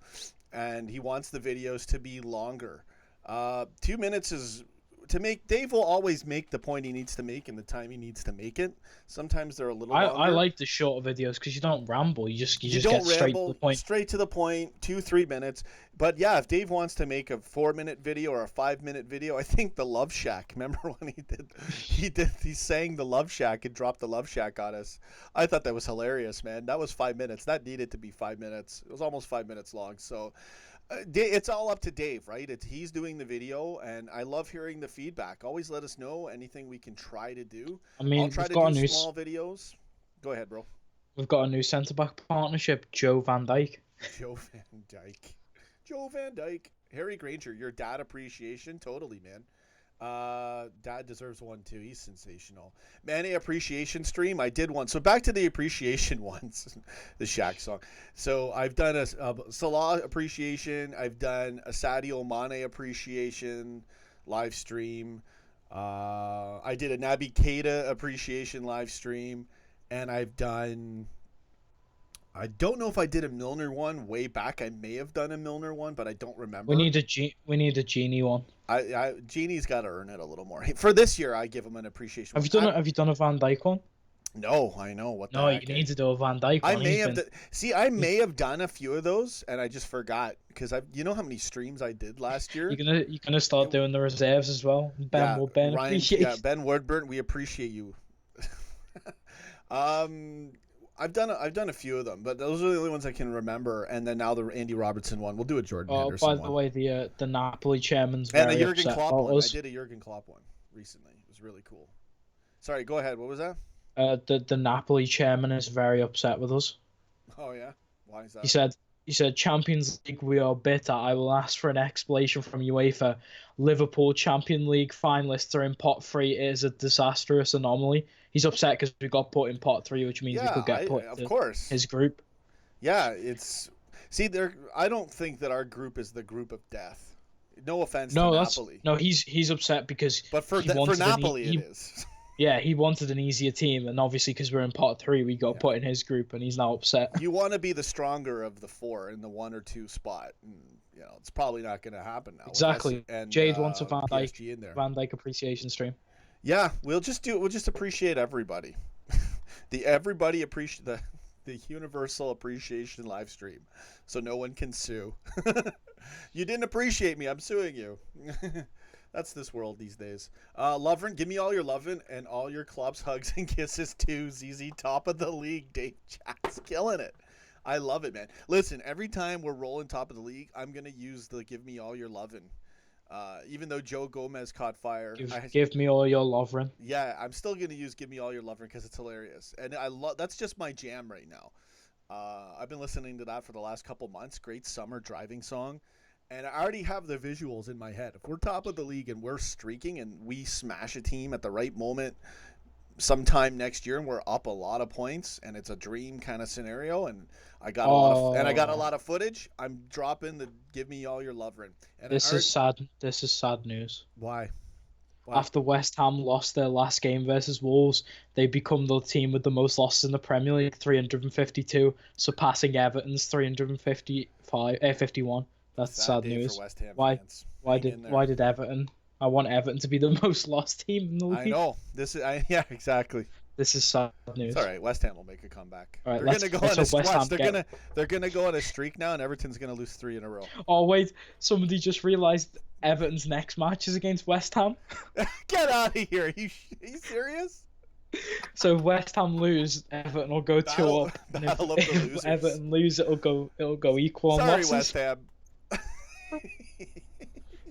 and he wants the videos to be longer. 2 minutes is. To make Dave will always make the point he needs to make in the time he needs to make it. Sometimes they're a little longer. I like the shorter videos because you don't ramble. You just don't get straight ramble, to the point. Straight to the point, 2-3 minutes. But yeah, if Dave wants to make a 4-minute video or a 5-minute video, I think the Love Shack. Remember when he sang the Love Shack and dropped the Love Shack on us? I thought that was hilarious, man. That was 5 minutes. That needed to be 5 minutes. It was almost 5 minutes long. So. It's all up to Dave, right? He's doing the video, and I love hearing the feedback. Always let us know anything we can try to do. I mean, I'll try to do small videos. Go ahead, bro. We've got a new centre-back partnership, Joe Van Dijk. Joe Van Dijk. Harry Granger, your dad appreciation. Totally, man. Dad deserves one too. He's sensational. Mane appreciation stream. I did one. So back to the appreciation ones, the Shaq song. So I've done a Salah appreciation. I've done a Sadio Mane appreciation live stream. I did a Naby Keita appreciation live stream, and I've done. I don't know if I did a Milner one way back. I may have done a Milner one, but I don't remember. We need a Genie one. Genie's got to earn it a little more. For this year, I give him an appreciation. Have you done a Van Dijk one? No, I know what. No, you need to do a Van Dijk one. I may have done a few of those, and I just forgot because you know how many streams I did last year. You're gonna start doing the reserves as well. Ben Woodburn, we appreciate you. I've done a few of them, but those are the only ones I can remember. And then now the Andy Robertson one. We'll do a Jordan Henderson one. By the way, the Napoli chairman's and very a Jurgen upset Klopp about one. us. I did a Jurgen Klopp one recently. It was really cool. Sorry, go ahead. What was that? The Napoli chairman is very upset with us. Oh yeah, why is that? He said, Champions League, we are bitter. I will ask for an explanation from UEFA. Liverpool Champions League finalists are in pot 3. It is a disastrous anomaly. He's upset because we got put in pot 3, which means we could get put into his group. Yeah, I don't think that our group is the group of death. No offense to Napoli. No, he's upset because. But for Napoli, it is. Yeah, he wanted an easier team, and obviously because we're in pot 3, we got put in his group, and he's now upset. You want to be the stronger of the 4 in the 1 or 2 spot. And, it's probably not going to happen now. Exactly. Jade wants a Van Dijk appreciation stream. Yeah, we'll just appreciate everybody. The universal appreciation live stream, so no one can sue. You didn't appreciate me. I'm suing you. That's this world these days. Lovren, give me all your lovin' and all your clubs, hugs, and kisses to ZZ, top of the league. Dave Jack's killing it. I love it, man. Listen, every time we're rolling top of the league, I'm going to use the give me all your lovin'. Even though Joe Gomez caught fire. Give me all your lovin'. Yeah, I'm still going to use give me all your lovin' because it's hilarious. And that's just my jam right now. I've been listening to that for the last couple months. Great summer driving song. And I already have the visuals in my head. If we're top of the league and we're streaking and we smash a team at the right moment sometime next year and we're up a lot of points and it's a dream kind of scenario and I got a lot of footage, I'm dropping the give me all your love ring. And this is sad news. Why? After West Ham lost their last game versus Wolves, they become the team with the most losses in the Premier League, 352, surpassing Everton's 351. That's sad news. For West Ham fans. Why did Everton? I want Everton to be the most lost team in the league. I know. Yeah, exactly. This is sad news. It's all right. West Ham will make a comeback. All right, they're gonna go on a streak now, and Everton's gonna lose 3 in a row. Oh wait, somebody just realized Everton's next match is against West Ham. Get out of here! Are you serious? So if West Ham lose, Everton will go 2 up, and if, Battle of the if losers. Everton lose, it'll go equal on Sorry, losses. West Ham.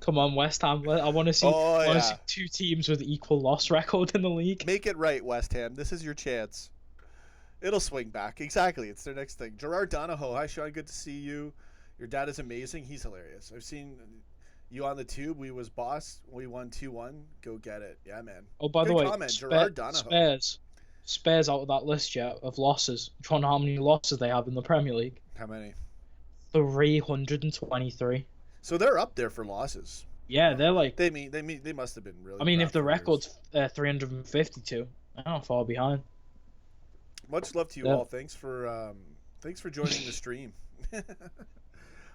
Come on, West Ham. I want to see. Oh, I want to yeah. see 2 teams with equal loss record in the league. Make it right, West Ham. This is your chance. It'll swing back. Exactly. It's their next thing. Gerard Donahoe. Hi, Sean. Good to see you. Your dad is amazing. He's hilarious. I've seen you on the tube. We was boss. We won 2-1. Go get it. Yeah, man. Oh, by Good the way, comment. Gerard Donahoe. Spurs out of that list yet of losses. Do you know how many losses they have in the Premier League? How many? 323. So they're up there for losses. Yeah, they're like. They must have been really. I mean, if the crap for years. record's 352, I don't far behind. Much love to you all. Thanks for joining the stream.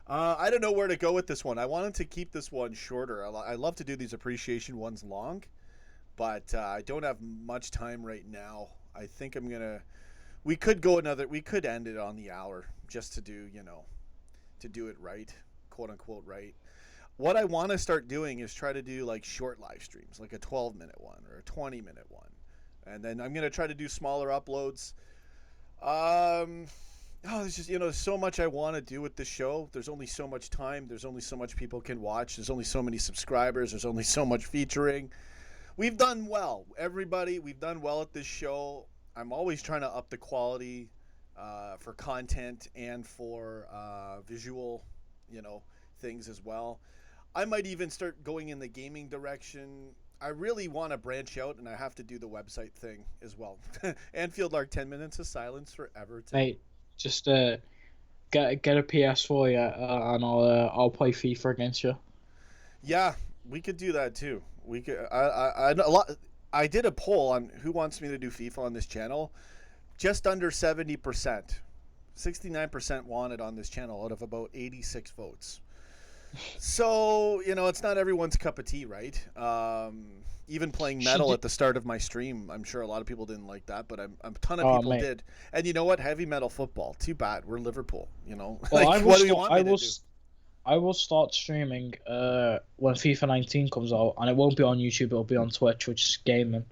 I don't know where to go with this one. I wanted to keep this one shorter. I love to do these appreciation ones long, but I don't have much time right now. I think I'm gonna. We could end it on the hour just to do to do it right, quote unquote right. What I want to start doing is try to do like short live streams, like a 12-minute one or a 20-minute one. And then I'm going to try to do smaller uploads. There's just, so much I want to do with this show. There's only so much time. There's only so much people can watch. There's only so many subscribers. There's only so much featuring. We've done well. Everybody, we've done well at this show. I'm always trying to up the quality for content and for visual, things as well. I might even start going in the gaming direction. I really want to branch out, and I have to do the website thing as well. Anfield Lark, 10 minutes of silence for Everton. Mate, just get a PS4, yeah, and I'll play FIFA against you. Yeah, we could do that too. We could. I did a poll on who wants me to do FIFA on this channel. Just under 70%, 69% wanted on this channel out of about 86 votes. So, it's not everyone's cup of tea, right? Even playing metal at the start of my stream, I'm sure a lot of people didn't like that, but a ton of people did. And you know what? Heavy metal football. Too bad. We're Liverpool, Well, what do you want me to do? I will start streaming when FIFA 19 comes out, and it won't be on YouTube. It'll be on Twitch, which is gaming.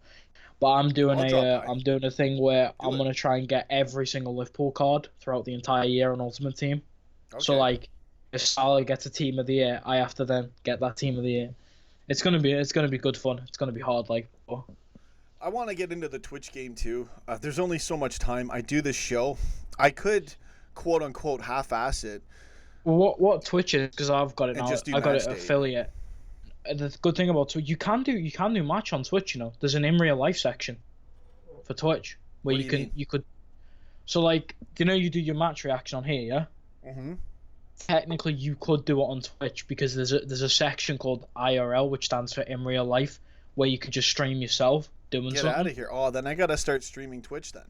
But I'm doing a thing where I'm gonna try and get every single Liverpool card throughout the entire year on Ultimate Team. Okay. So like, if Salah gets a Team of the Year, I have to then get that Team of the Year. It's gonna be good fun. It's gonna be hard, like. I want to get into the Twitch game too. There's only so much time. I do this show. I could, quote unquote, half-ass it. What Twitch is, because I've got it now. I got it affiliate. The good thing about Twitch, you can do match on Twitch. There's an in real life section for Twitch where you could. So like, you do your match reaction on here, yeah. Mhm. Technically, you could do it on Twitch because there's a section called IRL, which stands for in real life, where you could just stream yourself doing something. Get out of here! Oh, then I gotta start streaming Twitch then,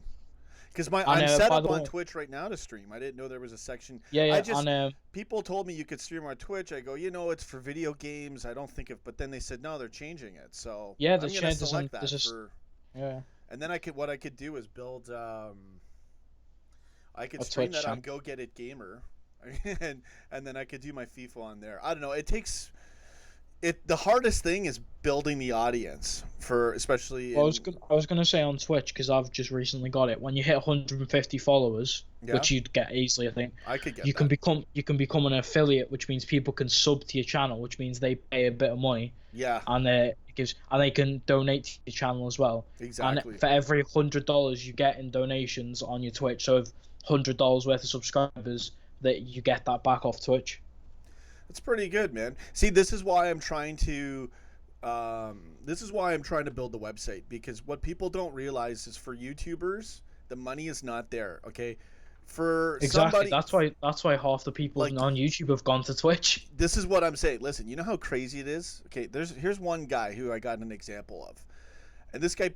because I'm set up on Twitch right now to stream. I didn't know there was a section. Yeah. People told me you could stream on Twitch. I go, it's for video games. I don't think but then they said no, they're changing it. So yeah, I'm gonna select that yeah. And then what I could do is build. I could stream that on Go Get It Gamer. and then I could do my FIFA on there. I don't know. The hardest thing is building the audience especially. Well, I was gonna say on Twitch, because I've just recently got it. When you hit 150 followers, which you'd get easily, I think. I could get. You can become an affiliate, which means people can sub to your channel, which means they pay a bit of money. Yeah. And they can donate to your channel as well. Exactly. And for every $100 you get in donations on your Twitch, so if $100 worth of subscribers, that you get that back off Twitch. That's pretty good, man. See, this is why I'm trying to build the website, because what people don't realize is for YouTubers, the money is not there. Okay, Exactly. That's why half the people on YouTube have gone to Twitch. This is what I'm saying. Listen, you know how crazy it is? Okay, here's one guy who I got an example of. And this guy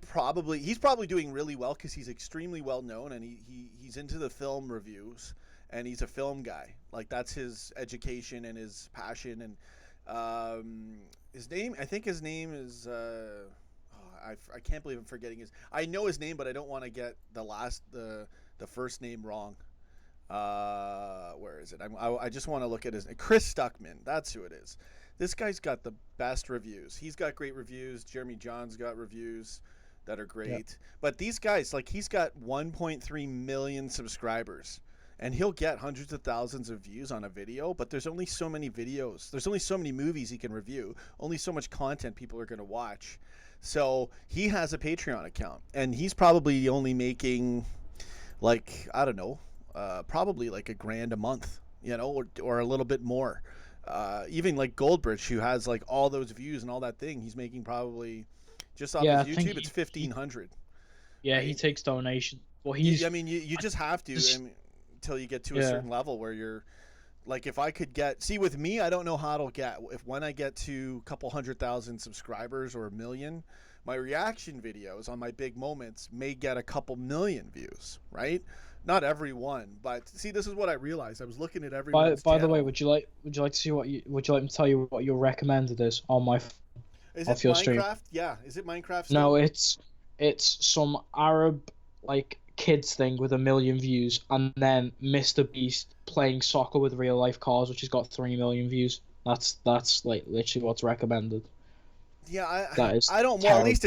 he's probably doing really well because he's extremely well known, and he's into the film reviews, and he's a film guy. Like, that's his education and his passion. And his name is I can't believe I'm forgetting I know his name, but I don't want to get the first name wrong. Where is it? I just want to look at his name. Chris Stuckman. That's who it is. This guy's got the best reviews. He's got great reviews. Jeremy John's got reviews. that are great. But these guys, like, he's got 1.3 million subscribers, and he'll get hundreds of thousands of views on a video, but there's only so many videos. There's only so many movies he can review, only so much content people are going to watch. So he has a Patreon account, and he's probably only making, like, I don't know, probably like $1,000 a month, you know, or a little bit more. Even like Goldbridge, who has like all those views and all that thing, he's making probably just off his YouTube, it's 1,500. Yeah, right? He takes donations. Well, I mean, you just have to until you get to a certain level where you're like, if I could get, see, with me, I don't know how it'll get. When I get to a couple 100,000 subscribers or 1 million, my reaction videos on my big moments may get a couple million views, right? Not every one, but see, this is what I realized. I was looking at every. By the way, would you like to see would you like me to tell you what your recommended is on my? Is it Minecraft? Stream? Yeah, is it Minecraft? Still? No, it's some Arab like kids thing with 1 million views, and then Mr. Beast playing soccer with real life cars, which has got 3 million views. That's like literally what's recommended. Yeah, I don't. Well, at least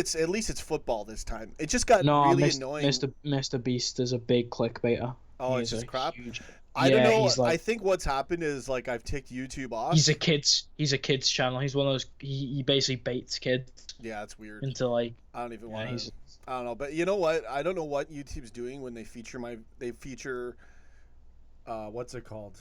it's football this time. It just got really annoying. Mr. Beast is a big clickbaiter. Oh, it's just crap. I don't know. Like, I think what's happened is, like, I've ticked YouTube off. He's a kids channel. He's one of those. He basically baits kids. Yeah, it's weird. Into like. I don't even want to. I don't know, but you know what? I don't know what YouTube's doing when they feature what's it called?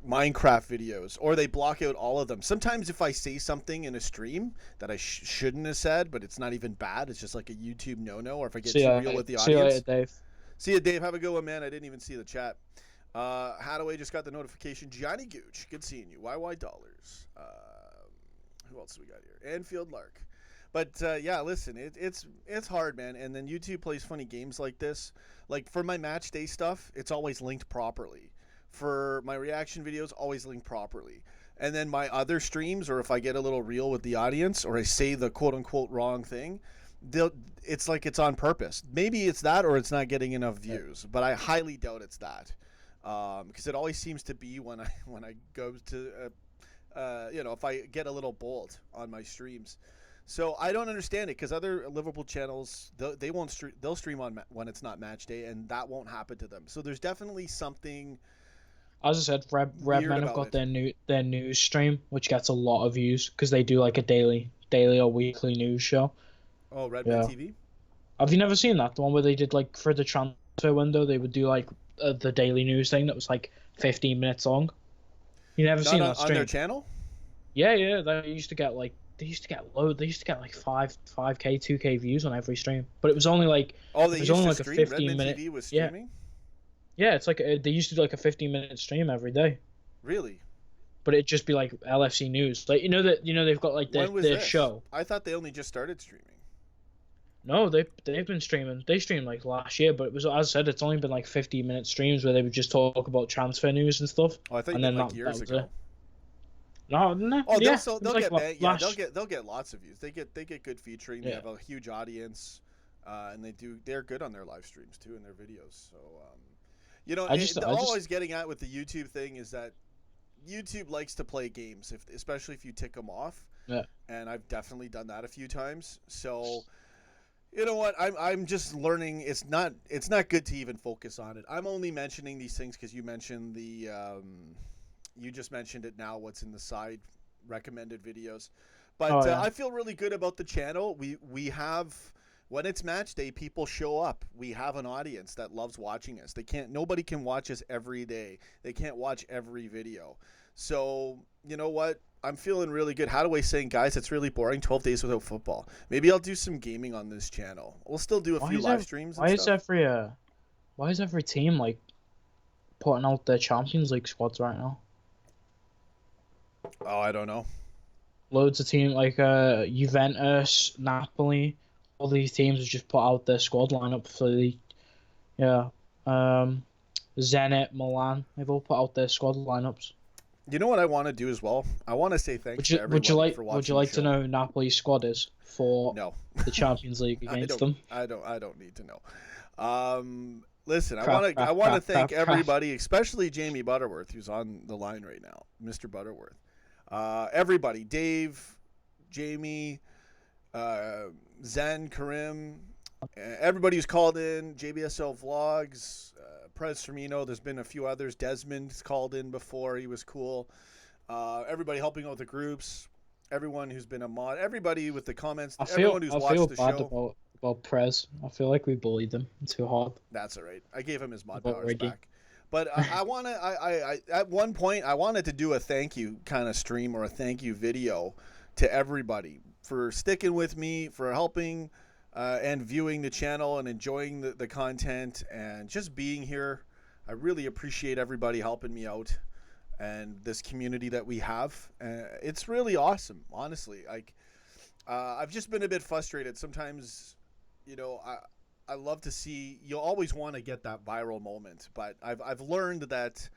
Minecraft videos, or they block out all of them. Sometimes if I say something in a stream that I shouldn't have said, but it's not even bad, it's just like a YouTube no-no, or if I get too real with the audience. See you later, Dave. See you, Dave. Have a good one, man. I didn't even see the chat. Hadaway just got the notification. Johnny Gooch, good seeing you. YY Dollars. Who else do we got here? Anfield Lark. But yeah, listen, it's hard, man. And then YouTube plays funny games like this. Like for my match day stuff, it's always linked properly. For my reaction videos, always linked properly. And then my other streams, or if I get a little real with the audience, or I say the quote-unquote wrong thing, it's like it's on purpose. Maybe it's that, or it's not getting enough views. But I highly doubt it's that, because it always seems to be when I go to, if I get a little bold on my streams. So I don't understand it, because other Liverpool channels, they won't stream. They'll stream on when it's not match day, and that won't happen to them. So there's definitely something. As I said, Redmen have got their news stream, which gets a lot of views because they do like a daily or weekly news show. Oh, Redmen TV. Have you never seen that? The one where they did like for the transfer window, they would do like the daily news thing that was like 15 minutes long. You never seen that stream? On their channel? Yeah. They used to get like 5K, 2K views on every stream, but it was only like a 15-minute. Redmen TV was streaming? Yeah, it's like they used to do like a 15-minute stream every day. Really? But it'd just be like LFC news, like they've got like their show. I thought they only just started streaming. No, they've been streaming. They streamed like last year, but it was, as I said, it's only been like 15-minute streams where they would just talk about transfer news and stuff. Oh, I thought you meant like years ago. No. Oh, yeah, they'll get lots of views. They get good featuring. They have a huge audience, and they're good on their live streams too and their videos. So. Always getting at with the YouTube thing is that YouTube likes to play games, especially if you tick them off. Yeah. And I've definitely done that a few times. So, you know what? I'm just learning. It's not good to even focus on it. I'm only mentioning these things because you mentioned you just mentioned it now. What's in the side recommended videos, but I feel really good about the channel. We have. When it's match day, people show up. We have an audience that loves watching us. Nobody can watch us every day. They can't watch every video. So, you know what? I'm feeling really good. Hadaway saying, guys, it's really boring. 12 days without football. Maybe I'll do some gaming on this channel. We'll still do a few live streams. Why is every team like putting out their Champions League squads right now? Oh, I don't know. Loads of teams like Juventus, Napoli. All these teams have just put out their squad lineup for the, Zenit, Milan. They've all put out their squad lineups. You know what I want to do as well? I want to say thanks to everyone for watching. Would you like to know who Napoli's squad is for the Champions League against them? I don't need to know. Listen, I want to thank everybody, especially Jamie Butterworth, who's on the line right now, Mr. Butterworth. Everybody, Dave, Jamie. Zen, Karim, everybody who's called in, JBSL Vlogs, Prez Firmino. There's been a few others. Desmond's called in before. He was cool. Everybody helping out with the groups. Everyone who's been a mod. Everybody with the comments. Everyone who's watched the show. About Prez. I feel like we bullied him too hard. That's all right. I gave him his mod powers back. But I at one point I wanted to do a thank you kind of stream or a thank you video to everybody for sticking with me, for helping and viewing the channel and enjoying the content and just being here. I really appreciate everybody helping me out and this community that we have. It's really awesome, honestly. Like I've just been a bit frustrated sometimes. You know, I love to see, you'll always want to get that viral moment, but I've learned that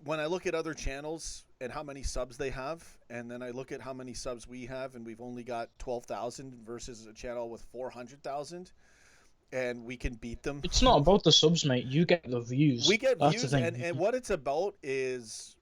when I look at other channels and how many subs they have, and then I look at how many subs we have, and we've only got 12,000 versus a channel with 400,000, and we can beat them. It's not about the subs, mate. You get the views. We get views, and what it's about is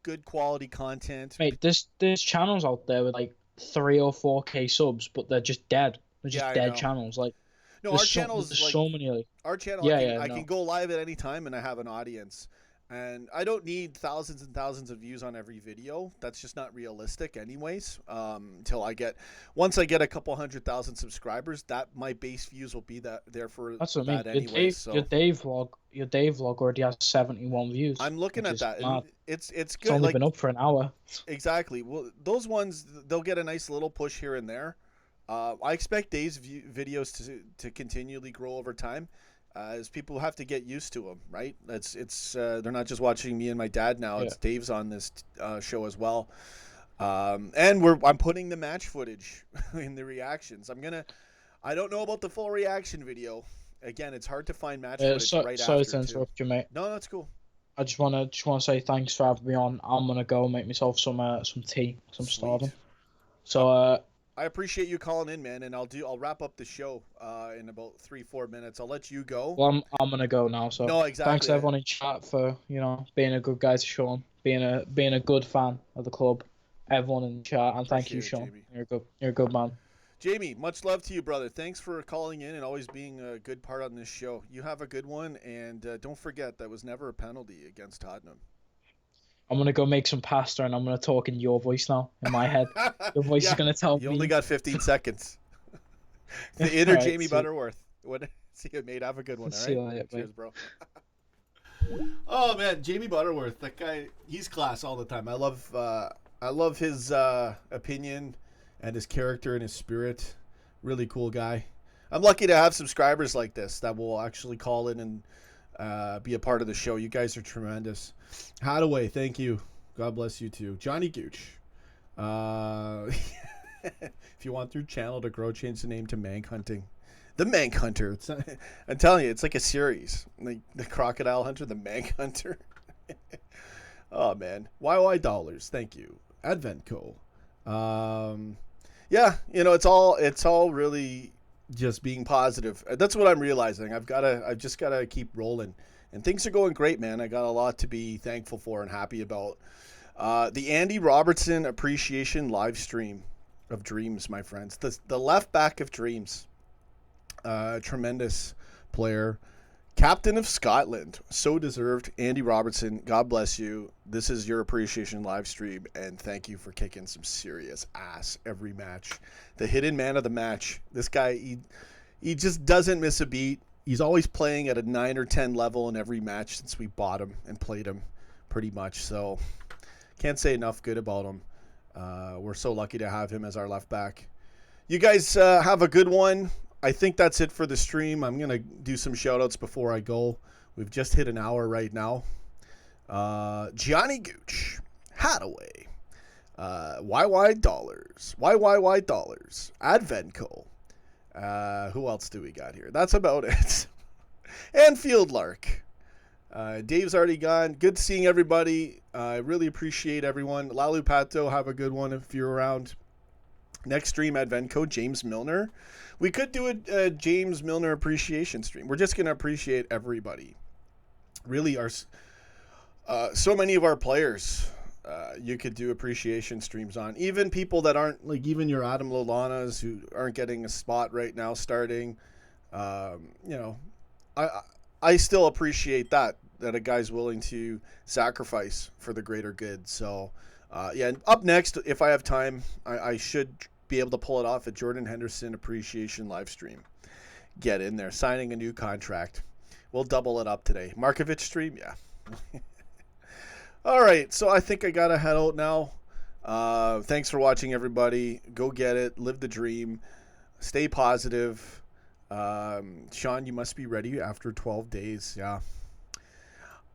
good quality content. Mate, there's channels out there with like 3 or 4K subs, but they're just dead. They're just dead channels. Like, no, our channel's like, so many. Like, our channel, I can go live at any time, and I have an audience. And I don't need thousands and thousands of views on every video. That's just not realistic anyways. Once I get a couple 100,000 subscribers, that my base views will be there for that's what I mean. Anyway. Your Dave vlog already has 71 views. I'm looking at that. And it's good. It's only been up for an hour. Exactly. Well, those ones, they'll get a nice little push here and there. I expect Dave's videos to continually grow over time. As people have to get used to them, right? They're not just watching me and my dad now. It's Dave's on this show as well, and I'm putting the match footage in the reactions. I don't know about the full reaction video. Again, it's hard to find match footage right after. Sorry to interrupt you, mate. No, that's cool. I just wanna say thanks for having me on. I'm gonna go make myself some tea, some stardom. So I appreciate you calling in, man, and I'll wrap up the show in about 3-4 minutes. I'll let you go. Well, I'm gonna go now. So no, exactly. Thanks everyone in chat for being a good guy to Sean, being a good fan of the club. Everyone in chat, and thank you, Sean. Jamie. You're a good man. Jamie, much love to you, brother. Thanks for calling in and always being a good part on this show. You have a good one, and don't forget that was never a penalty against Tottenham. I'm going to go make some pasta, and I'm going to talk in your voice now, in my head. Your voice is going to tell me. You only got 15 seconds. The inner Jamie Butterworth. See you, mate. Have a good one, all right? See you later, cheers, bro. Oh, man. Jamie Butterworth. That guy, he's class all the time. I love his opinion and his character and his spirit. Really cool guy. I'm lucky to have subscribers like this that will actually call in and be a part of the show. You guys are tremendous. Hadaway, thank you. God bless you too. Johnny Gooch. If you want your channel to grow, change the name to Mank Hunting. The Mank Hunter. I'm telling you, it's like a series. Like the Crocodile Hunter, the Mank Hunter. Oh man. YY dollars, thank you. Adventco. Yeah, it's all really just being positive. That's what I'm realizing. I've just gotta keep rolling. And things are going great, man. I got a lot to be thankful for and happy about. The Andy Robertson appreciation live stream of Dreams, my friends. The left back of Dreams. Tremendous player. Captain of Scotland. So deserved. Andy Robertson, God bless you. This is your appreciation live stream, and thank you for kicking some serious ass every match. The hidden man of the match. This guy, he just doesn't miss a beat. He's always playing at a 9 or 10 level in every match since we bought him and played him pretty much. So can't say enough good about him. We're so lucky to have him as our left back. You guys have a good one. I think that's it for the stream. I'm going to do some shout outs before I go. We've just hit an hour right now. Johnny Gooch, Hadaway, YY Dollars, YYY Dollars, Adventco. Who else do we got here? That's about it. And Field Lark. Dave's already gone. Good seeing everybody. I really appreciate everyone. Lalu Pato, have a good one if you're around. Next stream, Adventco, James Milner. We could do a James Milner appreciation stream. We're just going to appreciate everybody. Really, so many of our players you could do appreciation streams on. Even people that aren't, like even your Adam Lolanas who aren't getting a spot right now starting. You know, I still appreciate that a guy's willing to sacrifice for the greater good. So, yeah, and up next, if I have time, I should be able to pull it off, a Jordan Henderson appreciation live stream. Get in there, signing a new contract. We'll double it up today. Markovic stream, yeah. All right, so I think I got to head out now. Thanks for watching, everybody. Go get it. Live the dream. Stay positive. Sean, you must be ready after 12 days. Yeah.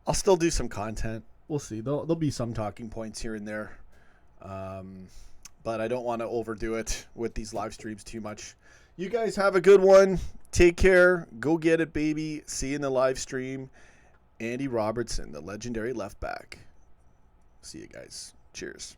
I'll still do some content. We'll see. There'll be some talking points here and there. But I don't want to overdo it with these live streams too much. You guys have a good one. Take care. Go get it, baby. See you in the live stream. Andy Robertson, the legendary left back. See you guys. Cheers.